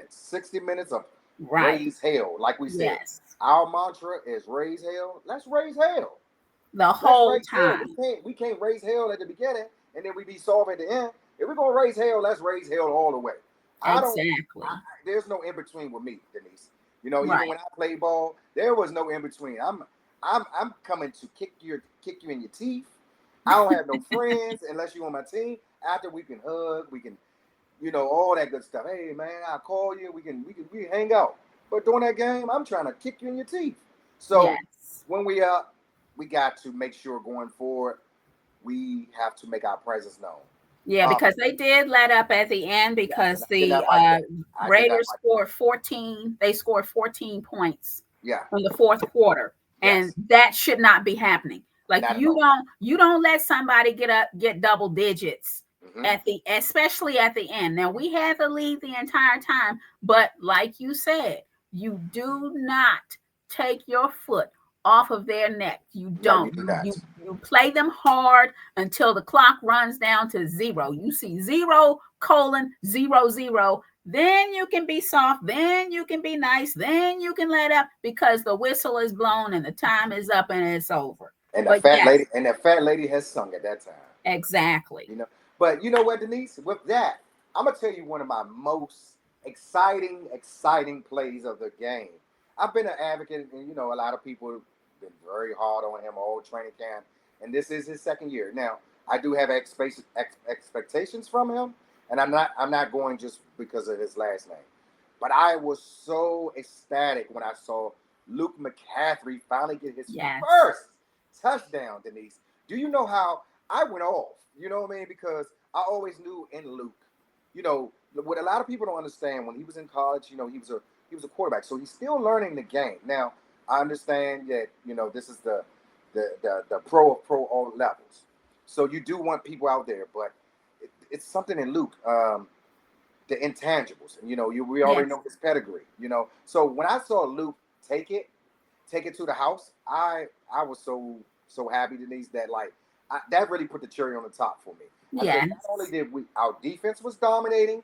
Speaker 1: 60 minutes of raise hell, like we said. Our mantra is raise hell. Let's raise hell.
Speaker 2: The whole time.
Speaker 1: We can't raise hell at the beginning and then we be soft at the end. If we're gonna raise hell, let's raise hell all the way.
Speaker 2: Exactly.
Speaker 1: There's no in between with me, Denise. You know, even when I play ball, there was no in between. I'm coming to kick you in your teeth. I don't have no friends unless you're on my team. After we can hug, we can, you know, all that good stuff. Hey man, I'll call you. We can hang out. But during that game, I'm trying to kick you in your teeth. So when we up, we got to make sure going forward, we have to make our presence known.
Speaker 2: Yeah, because they did let up at the end because the Raiders scored 14. They scored 14 points.
Speaker 1: Yeah.
Speaker 2: In the fourth quarter, and that should not be happening. Like you don't let somebody get double digits especially at the end. Now we had the lead the entire time, but like you said, you do not take your foot off of their neck. You don't. You play them hard until the clock runs down to 0. You see 0:00, then you can be soft, then you can be nice, then you can let up because the whistle is blown and the time is up and it's over.
Speaker 1: And the fat lady has sung at that time.
Speaker 2: Exactly.
Speaker 1: You know, but you know what, Denise? With that, I'm gonna tell you one of my most exciting plays of the game. I've been an advocate, and you know, a lot of people have been very hard on him all training camp, and this is his second year. Now, I do have expectations from him, and I'm not going just because of his last name. But I was so ecstatic when I saw Luke McCaffrey finally get his
Speaker 2: Yes.
Speaker 1: first touchdown, Denise. Do you know how I went off? You know what I mean? Because I always knew in Luke, you know, what a lot of people don't understand, when he was in college, you know, he was a quarterback. So he's still learning the game. Now, I understand that, you know, this is the pro of pro all levels. So you do want people out there, but it's something in Luke, the intangibles. And, you know, we already
Speaker 2: Yes.
Speaker 1: know his pedigree, you know. So when I saw Luke take it to the house, I was so happy, Denise, that like that really put the cherry on the top for me. I said,
Speaker 2: Yes.
Speaker 1: not only did our defense was dominating,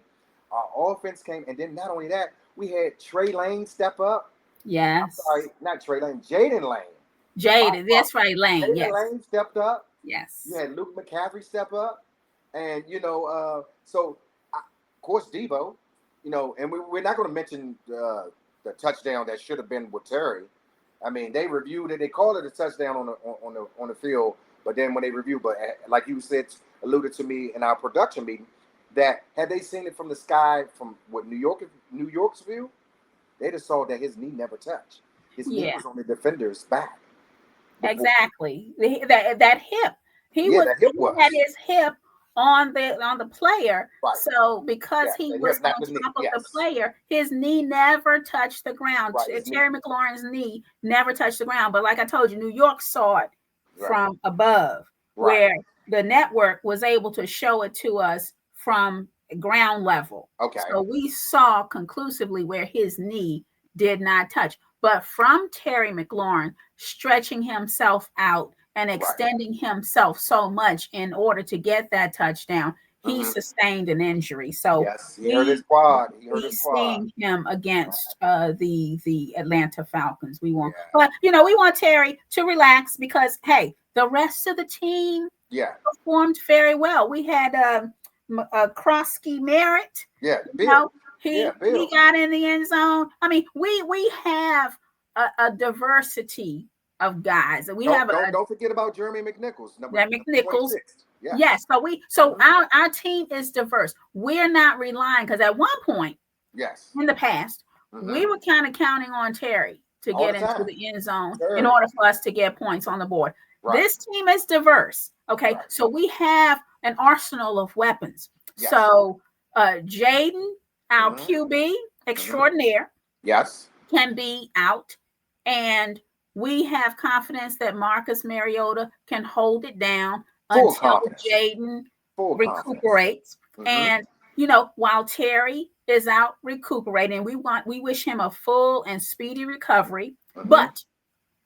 Speaker 1: our offense came, and then not only that, we had Trey Lane step up. I'm
Speaker 2: Yes.
Speaker 1: sorry, not Trey Lane, Jaden Lane.
Speaker 2: Jaden, that's right, Lane.
Speaker 1: Jaden
Speaker 2: Yes.
Speaker 1: Lane stepped up.
Speaker 2: Yes.
Speaker 1: You had Luke McCaffrey step up, and you know, so of course Debo, you know, and we're not going to mention the touchdown that should have been with Terry. I mean, they reviewed it. They called it a touchdown on the field, but then when they reviewed, but like you said, alluded to me in our production meeting, that had they seen it from the sky from what New York's view, they just saw that his knee never touched. His knee was on the defender's back.
Speaker 2: Exactly. That hip. He
Speaker 1: that hip
Speaker 2: had his hip on the player.
Speaker 1: Right.
Speaker 2: So because he was on top of the player, his knee never touched the ground. Right. Terry McLaurin's knee never touched the ground. But like I told you, New York saw it from above, where the network was able to show it to us from ground level.
Speaker 1: Okay.
Speaker 2: So we saw conclusively where his knee did not touch. But from Terry McLaurin stretching himself out and extending himself so much in order to get that touchdown, he sustained an injury. So
Speaker 1: he hurt his quad.
Speaker 2: Seeing him against the Atlanta Falcons. We want, but you know, we want Terry to relax because hey, the rest of the team performed very well. We had Krosky Merritt.
Speaker 1: Yeah,
Speaker 2: you know, he got in the end zone. I mean, we have a diversity of guys. We
Speaker 1: don't forget about Jeremy McNichols. Number 26.
Speaker 2: Yeah. Yes. So our team is diverse. We're not relying because at one point, in the past, we were kind of counting on Terry to get into the end zone in order for us to get points on the board. Right. This team is diverse. Okay. Right. So we have an arsenal of weapons. Yes. So Jaden, our QB extraordinaire, can be out, and we have confidence that Marcus Mariota can hold it down until Jaden recuperates. And you know, while Terry is out recuperating, we wish him a full and speedy recovery. But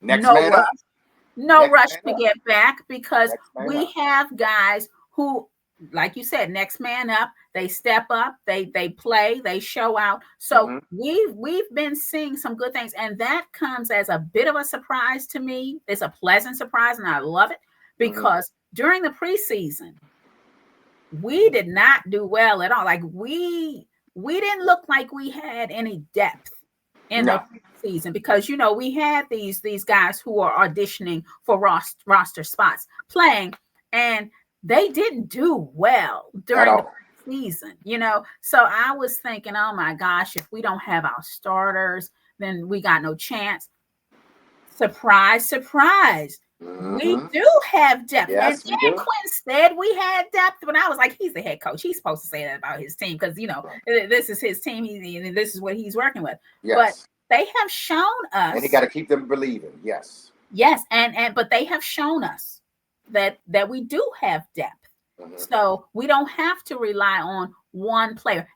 Speaker 2: no rush to get back, because we have guys who, like you said, next man up. They step up, they play, they show out. So we've been seeing some good things, and that comes as a bit of a surprise to me. It's a pleasant surprise, and I love it, because during the preseason, we did not do well at all. Like we didn't look like we had any depth in the season, because you know we had these guys who are auditioning for roster spots playing, and they didn't do well during the season, you know. So I was thinking, oh my gosh, if we don't have our starters, then we got no chance. Surprise, surprise. We do have depth.
Speaker 1: Yes,
Speaker 2: and Dan Quinn said we had depth, but I was like, he's the head coach. He's supposed to say that about his team, because, you know, this is his team. This is what he's working with.
Speaker 1: Yes.
Speaker 2: But they have shown us.
Speaker 1: And he got to keep them believing. Yes.
Speaker 2: Yes. And but they have shown us that we do have depth. So we don't have to rely on one player.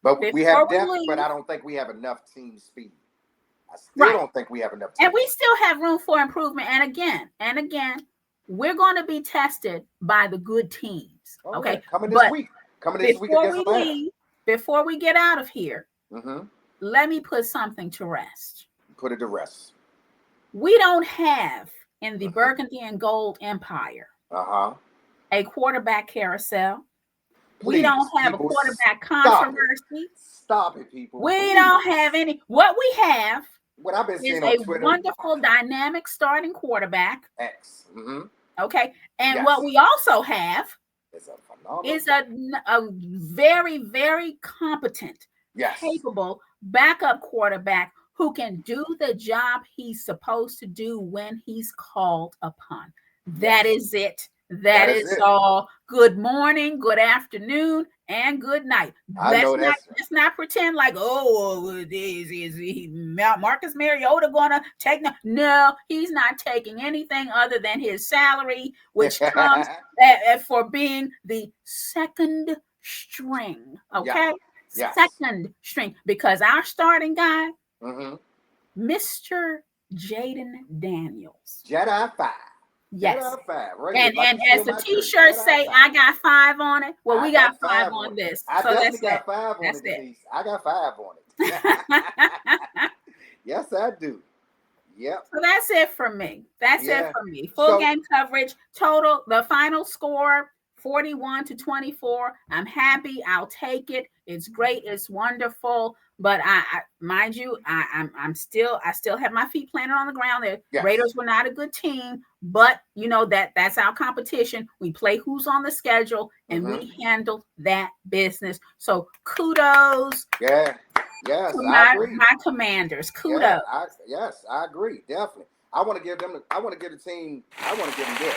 Speaker 1: But we have depth, but I don't think we have enough team speed. I still don't think we have enough team.
Speaker 2: And we still have room for improvement. And again, we're going to be tested by the good teams. Okay.
Speaker 1: Coming this week
Speaker 2: before we get out of here, let me put something to rest.
Speaker 1: Put it to rest.
Speaker 2: We don't have in the Burgundy and Gold Empire a quarterback carousel.
Speaker 1: Please,
Speaker 2: we don't have a quarterback controversy.
Speaker 1: Stop it, people.
Speaker 2: We don't have any. What we have
Speaker 1: what I've been seeing
Speaker 2: is
Speaker 1: on
Speaker 2: a
Speaker 1: Twitter,
Speaker 2: wonderful, dynamic starting quarterback. Okay. And
Speaker 1: Yes.
Speaker 2: what we also have
Speaker 1: It's a phenomenal.
Speaker 2: is a very, very competent,
Speaker 1: Yes.
Speaker 2: capable backup quarterback who can do the job he's supposed to do when he's called upon. That
Speaker 1: Yes.
Speaker 2: is it. That is
Speaker 1: it.
Speaker 2: all. Good morning, good afternoon, and good night.
Speaker 1: I know that's
Speaker 2: Let's not pretend like, oh, is Marcus Mariota gonna take no, he's not taking anything other than his salary, which comes for being the second string. Okay.
Speaker 1: Yes.
Speaker 2: Second string, because our starting guy,
Speaker 1: Mm-hmm.
Speaker 2: Mr. Jaden Daniels.
Speaker 1: Jedi 5.
Speaker 2: Yes.
Speaker 1: Jedi 5. Right.
Speaker 2: And
Speaker 1: Like
Speaker 2: as the t-shirts say, I got 5 on it. Well, we got 5 on this.
Speaker 1: I
Speaker 2: so
Speaker 1: definitely
Speaker 2: that's
Speaker 1: got 5 on
Speaker 2: that's
Speaker 1: it, Denise. I got 5 on it. Yes, I do. Yep.
Speaker 2: So that's it for me. That's it for me. Full
Speaker 1: So,
Speaker 2: game coverage. Total, the final score, 41-24. I'm happy. I'll take it. It's great. It's wonderful. But I mind you, I still have my feet planted on the ground. The
Speaker 1: yes.
Speaker 2: Raiders were not a good team, but you know that's our competition. We play who's on the schedule, and we handled that business. So kudos.
Speaker 1: Yeah. Yes,
Speaker 2: to
Speaker 1: I agree.
Speaker 2: My Commanders. Kudos.
Speaker 1: Yeah, I agree. Definitely. I want to give the team, I want to give them this.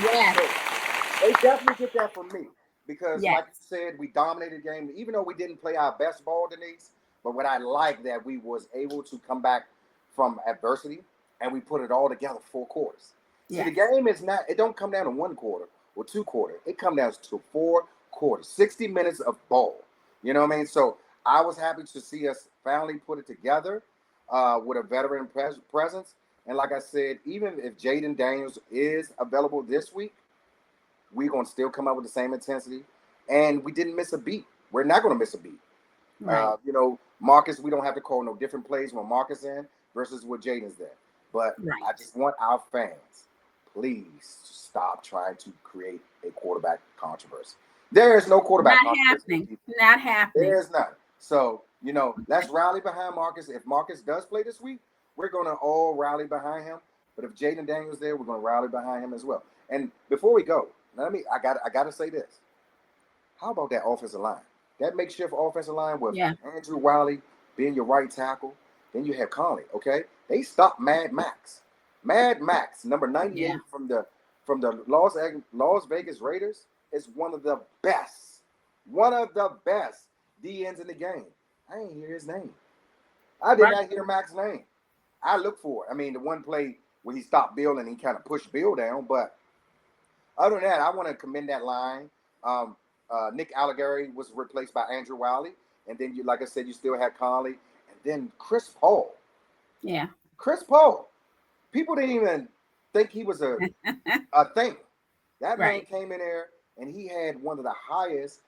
Speaker 2: Yeah.
Speaker 1: So they definitely get that from me. Because
Speaker 2: yes.
Speaker 1: like I said, we dominated the game, even though we didn't play our best ball, Denise. But what I like that we was able to come back from adversity and we put it all together 4 quarters. See, the game is not, it don't come down to 1 quarter or 2 quarters. It comes down to 4 quarters, 60 minutes of ball. You know what I mean? So I was happy to see us finally put it together with a veteran presence. And like I said, even if Jaden Daniels is available this week, we're going to still come out with the same intensity. And we didn't miss a beat. We're not going to miss a beat.
Speaker 2: Right.
Speaker 1: You know, Marcus, we don't have to call no different plays when Marcus in versus when Jaden's there. But I just want our fans, please stop trying to create a quarterback controversy. There is no quarterback controversy.
Speaker 2: Not happening.
Speaker 1: There's none. So, you know, let's rally behind Marcus. If Marcus does play this week, we're going to all rally behind him. But if Jaden Daniels there, we're going to rally behind him as well. And before we go, I got to say this. How about that offensive line? That makeshift offensive line with Andrew Wiley being your right tackle. Then you have Conley, okay? They stopped Mad Max. Mad Max, number 98 from the Las Vegas Raiders, is one of the best DNs in the game. I didn't hear his name. I did not hear Max's name. I looked for it. I mean, the one play where he stopped Bill and he kind of pushed Bill down. But other than that, I want to commend that line. Nick Allegary was replaced by Andrew Wiley. And then, like I said, you still had Conley. And then Chris Paul.
Speaker 2: Yeah.
Speaker 1: Chris Paul. People didn't even think he was a thing. That man came in there and he had one of the highest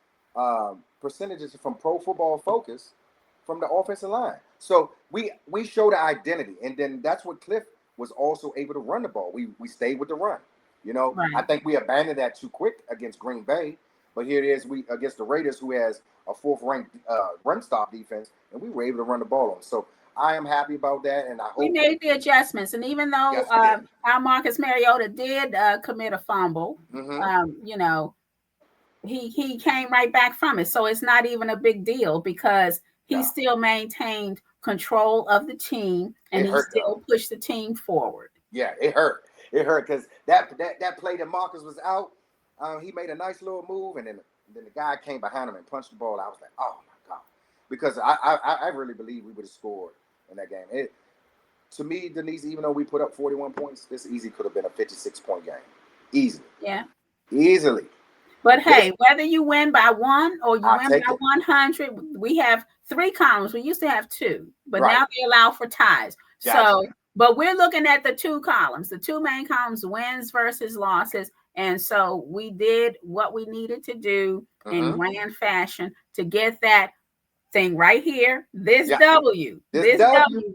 Speaker 1: percentages from Pro Football Focus from the offensive line. So we showed the identity. And then that's what Cliff was also able to run the ball. We stayed with the run. You know, I think we abandoned that too quick against Green Bay. But here it is, we against the Raiders, who has a 4th-ranked run stop defense, and we were able to run the ball on. So I am happy about that, and I hope
Speaker 2: we made the adjustments. And even though our Marcus Mariota did commit a fumble, you know, he came right back from it. So it's not even a big deal because he still maintained control of the team, and he still pushed the team forward.
Speaker 1: Yeah, it hurt. It hurt because that play that Marcus was out. He made a nice little move, and then the guy came behind him and punched the ball. I was like, oh, my God. Because I really believe we would have scored in that game. To me, Denise, even though we put up 41 points, this easily could have been a 56-point game. Easily.
Speaker 2: Yeah.
Speaker 1: Easily.
Speaker 2: But hey, whether you win by 1 or you win by 100, we have 3 columns. We used to have 2, but now they allow for ties. Gotcha. So, but we're looking at the 2 columns, the 2 main columns, wins versus losses. And so we did what we needed to do in grand fashion to get that thing right here. This W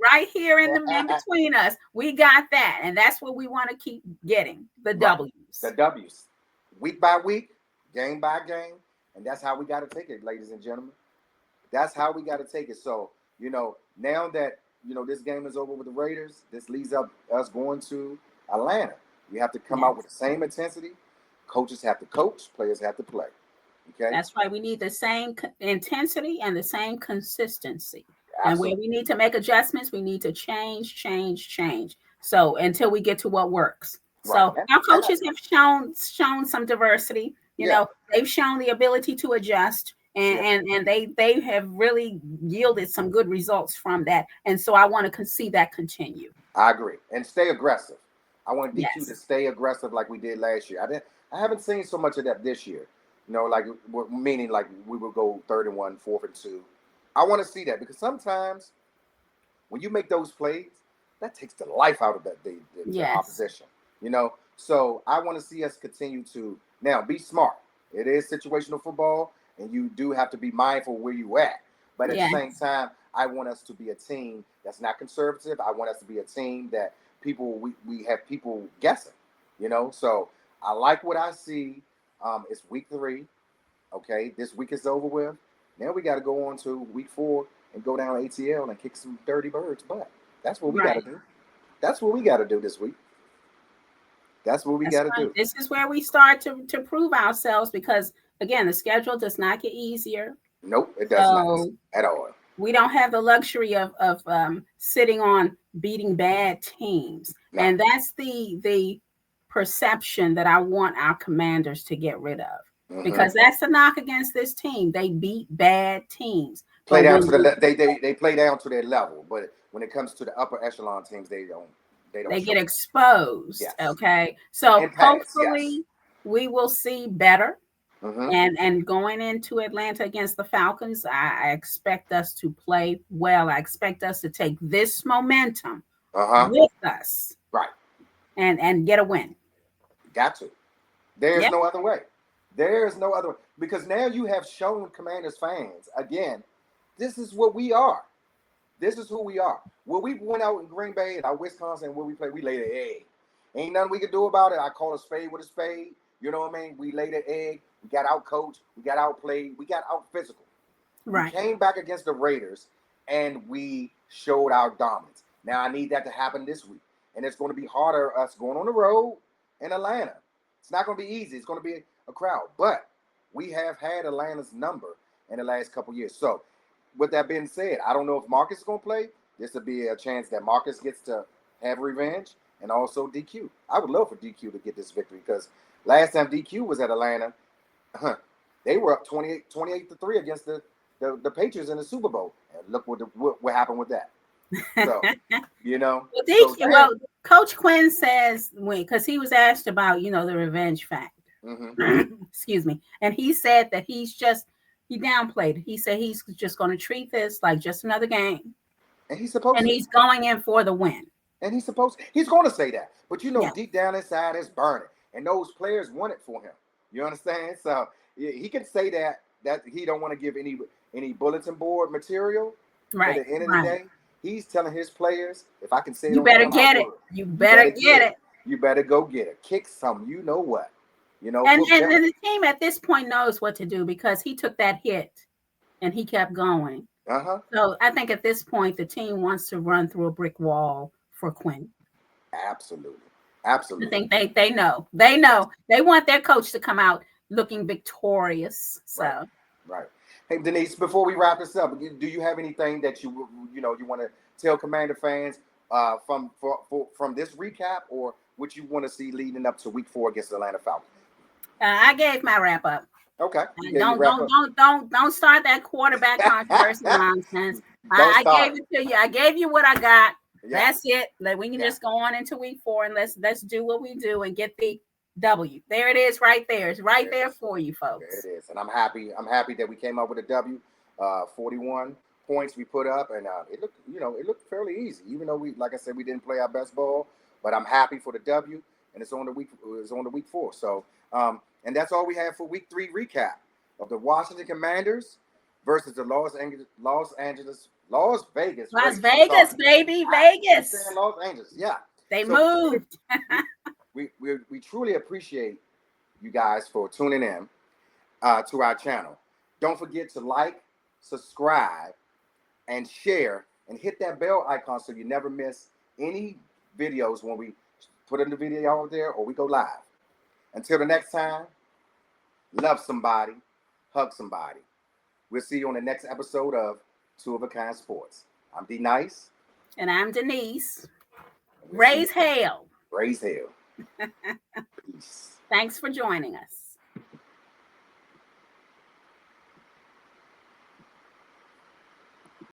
Speaker 2: right here in between us. We got that. And that's what we want to keep getting, the W's.
Speaker 1: The W's. Week by week, game by game. And that's how we got to take it, ladies and gentlemen. That's how we got to take it. So, you know, now that, you know, this game is over with the Raiders, this leads up us going to Atlanta. You have to come
Speaker 2: Yes.
Speaker 1: out with the same intensity. Coaches have to coach, players have to play. Okay?
Speaker 2: That's right. We need the same intensity and the same consistency. And where
Speaker 1: Absolutely.
Speaker 2: we need to make adjustments, we need to change. So until we get to what works.
Speaker 1: Right.
Speaker 2: So our coaches have shown some diversity. You
Speaker 1: Yeah.
Speaker 2: know, they've shown the ability to adjust,
Speaker 1: Yeah.
Speaker 2: and they have really yielded some good results from that. And so I want to see that continue.
Speaker 1: I agree. And stay aggressive. I want DQ to
Speaker 2: Yes.
Speaker 1: stay aggressive like we did last year. I haven't seen so much of that this year. You know, like meaning like we would go 3rd and 1, 4th and 2. I want to see that because sometimes when you make those plays, that takes the life out of the
Speaker 2: Yes.
Speaker 1: opposition. You know, so I want to see us continue to now be smart. It is situational football, and you do have to be mindful where you at. But at the same
Speaker 2: Yes.
Speaker 1: time, I want us to be a team that's not conservative. I want us to be a team that we have people guessing. You know, so I like what I see. It's week 3. Okay, this week is over with. Now we got to go on to week 4 and go down ATL and kick some dirty birds' butt. That's what we got to
Speaker 2: Right.
Speaker 1: do. That's what we got to do this week. That's what we
Speaker 2: That's
Speaker 1: got to
Speaker 2: right.
Speaker 1: do.
Speaker 2: This is where we start to prove ourselves because again, the schedule does not get easier.
Speaker 1: Nope, it does not
Speaker 2: So
Speaker 1: at all.
Speaker 2: we don't have the luxury of sitting on beating bad teams,
Speaker 1: No.
Speaker 2: and that's the perception that I want our commanders to get rid of, because that's the knock against this team. They beat bad teams.
Speaker 1: Play
Speaker 2: But
Speaker 1: down
Speaker 2: when
Speaker 1: to they play down to their level, but when it comes to the upper echelon teams, they don't
Speaker 2: they
Speaker 1: show
Speaker 2: get
Speaker 1: up.
Speaker 2: exposed.
Speaker 1: Yes.
Speaker 2: Okay, so
Speaker 1: And pass, yes.
Speaker 2: hopefully we will see better.
Speaker 1: Mhm.
Speaker 2: And going into Atlanta against the Falcons, I expect us to play well. I expect us to take this momentum with us
Speaker 1: Right.
Speaker 2: and get a win.
Speaker 1: Got to. There's
Speaker 2: Yep.
Speaker 1: no other way. There's no other way. Because now you have shown Commanders fans, again, this is what we are. This is who we are. When we went out in Green Bay and Wisconsin, where we played, we laid an egg. Ain't nothing we could do about it. I call a spade with a spade. You know what I mean? We laid an egg. We got out coached. We got outplayed. We got out physical.
Speaker 2: Right.
Speaker 1: We came back against the Raiders and we showed our dominance. Now I need that to happen this week. And it's going to be harder us going on the road in Atlanta. It's not going to be easy. It's going to be a crowd. But we have had Atlanta's number in the last couple years. So with that being said, I don't know if Marcus is going to play. This would be a chance that Marcus gets to have revenge, and also DQ. I would love for DQ to get this victory because last time DQ was at Atlanta, they were up 28-3 against the Patriots in the Super Bowl. And look what happened with that. So, you know.
Speaker 2: Well, Coach Quinn says, because he was asked about, the revenge factor. Excuse me. And he said that he downplayed it. He said he's just going to treat this like just another game.
Speaker 1: And he's supposed to.
Speaker 2: He's going in for the win.
Speaker 1: And he's going to say that. But
Speaker 2: Yeah.
Speaker 1: deep down inside, it's burning. And those players want it for him. You understand? So he can say that he don't want to give any bulletin board material.
Speaker 2: Right.
Speaker 1: But at the end of the day, he's telling his players, if I can say it,
Speaker 2: you better get it. You better get it.
Speaker 1: You better go get it. Kick some. You know what?
Speaker 2: And the team at this point knows what to do because he took that hit and he kept going. So I think at this point, the team wants to run through a brick wall for Quinn.
Speaker 1: Absolutely.
Speaker 2: I think they know. They know. They want their coach to come out looking victorious. So
Speaker 1: Right. Hey, Denise, before we wrap this up, do you have anything that you want to tell Commander fans from this recap, or what you want to see leading up to Week 4 against the Atlanta Falcons?
Speaker 2: I gave my wrap up.
Speaker 1: Okay.
Speaker 2: Don't start that quarterback controversy nonsense. I gave it to you. I gave you what I got. Yeah. That's it. We can just go on into Week 4 and let's do what we do and get the W. There it is, right there. It's right there for you, folks.
Speaker 1: There it is, and I'm happy. I'm happy that we came up with a W. 41 points we put up, and it looked fairly easy. Even though like I said, we didn't play our best ball, but I'm happy for the W, and it's on the week 4. So, and that's all we have for Week 3 recap of the Washington Commanders versus the Las Vegas.
Speaker 2: Las Vegas, baby, Vegas.
Speaker 1: Los Angeles, yeah.
Speaker 2: They moved.
Speaker 1: We truly appreciate you guys for tuning in to our channel. Don't forget to like, subscribe, and share, and hit that bell icon so you never miss any videos when we put in the video out there, or we go live. Until the next time, love somebody, hug somebody. We'll see you on the next episode of Two of a Kind Sports. I'm D Nice.
Speaker 2: And I'm Denise. Raise hell.
Speaker 1: Raise hell. Peace.
Speaker 2: Thanks for joining us.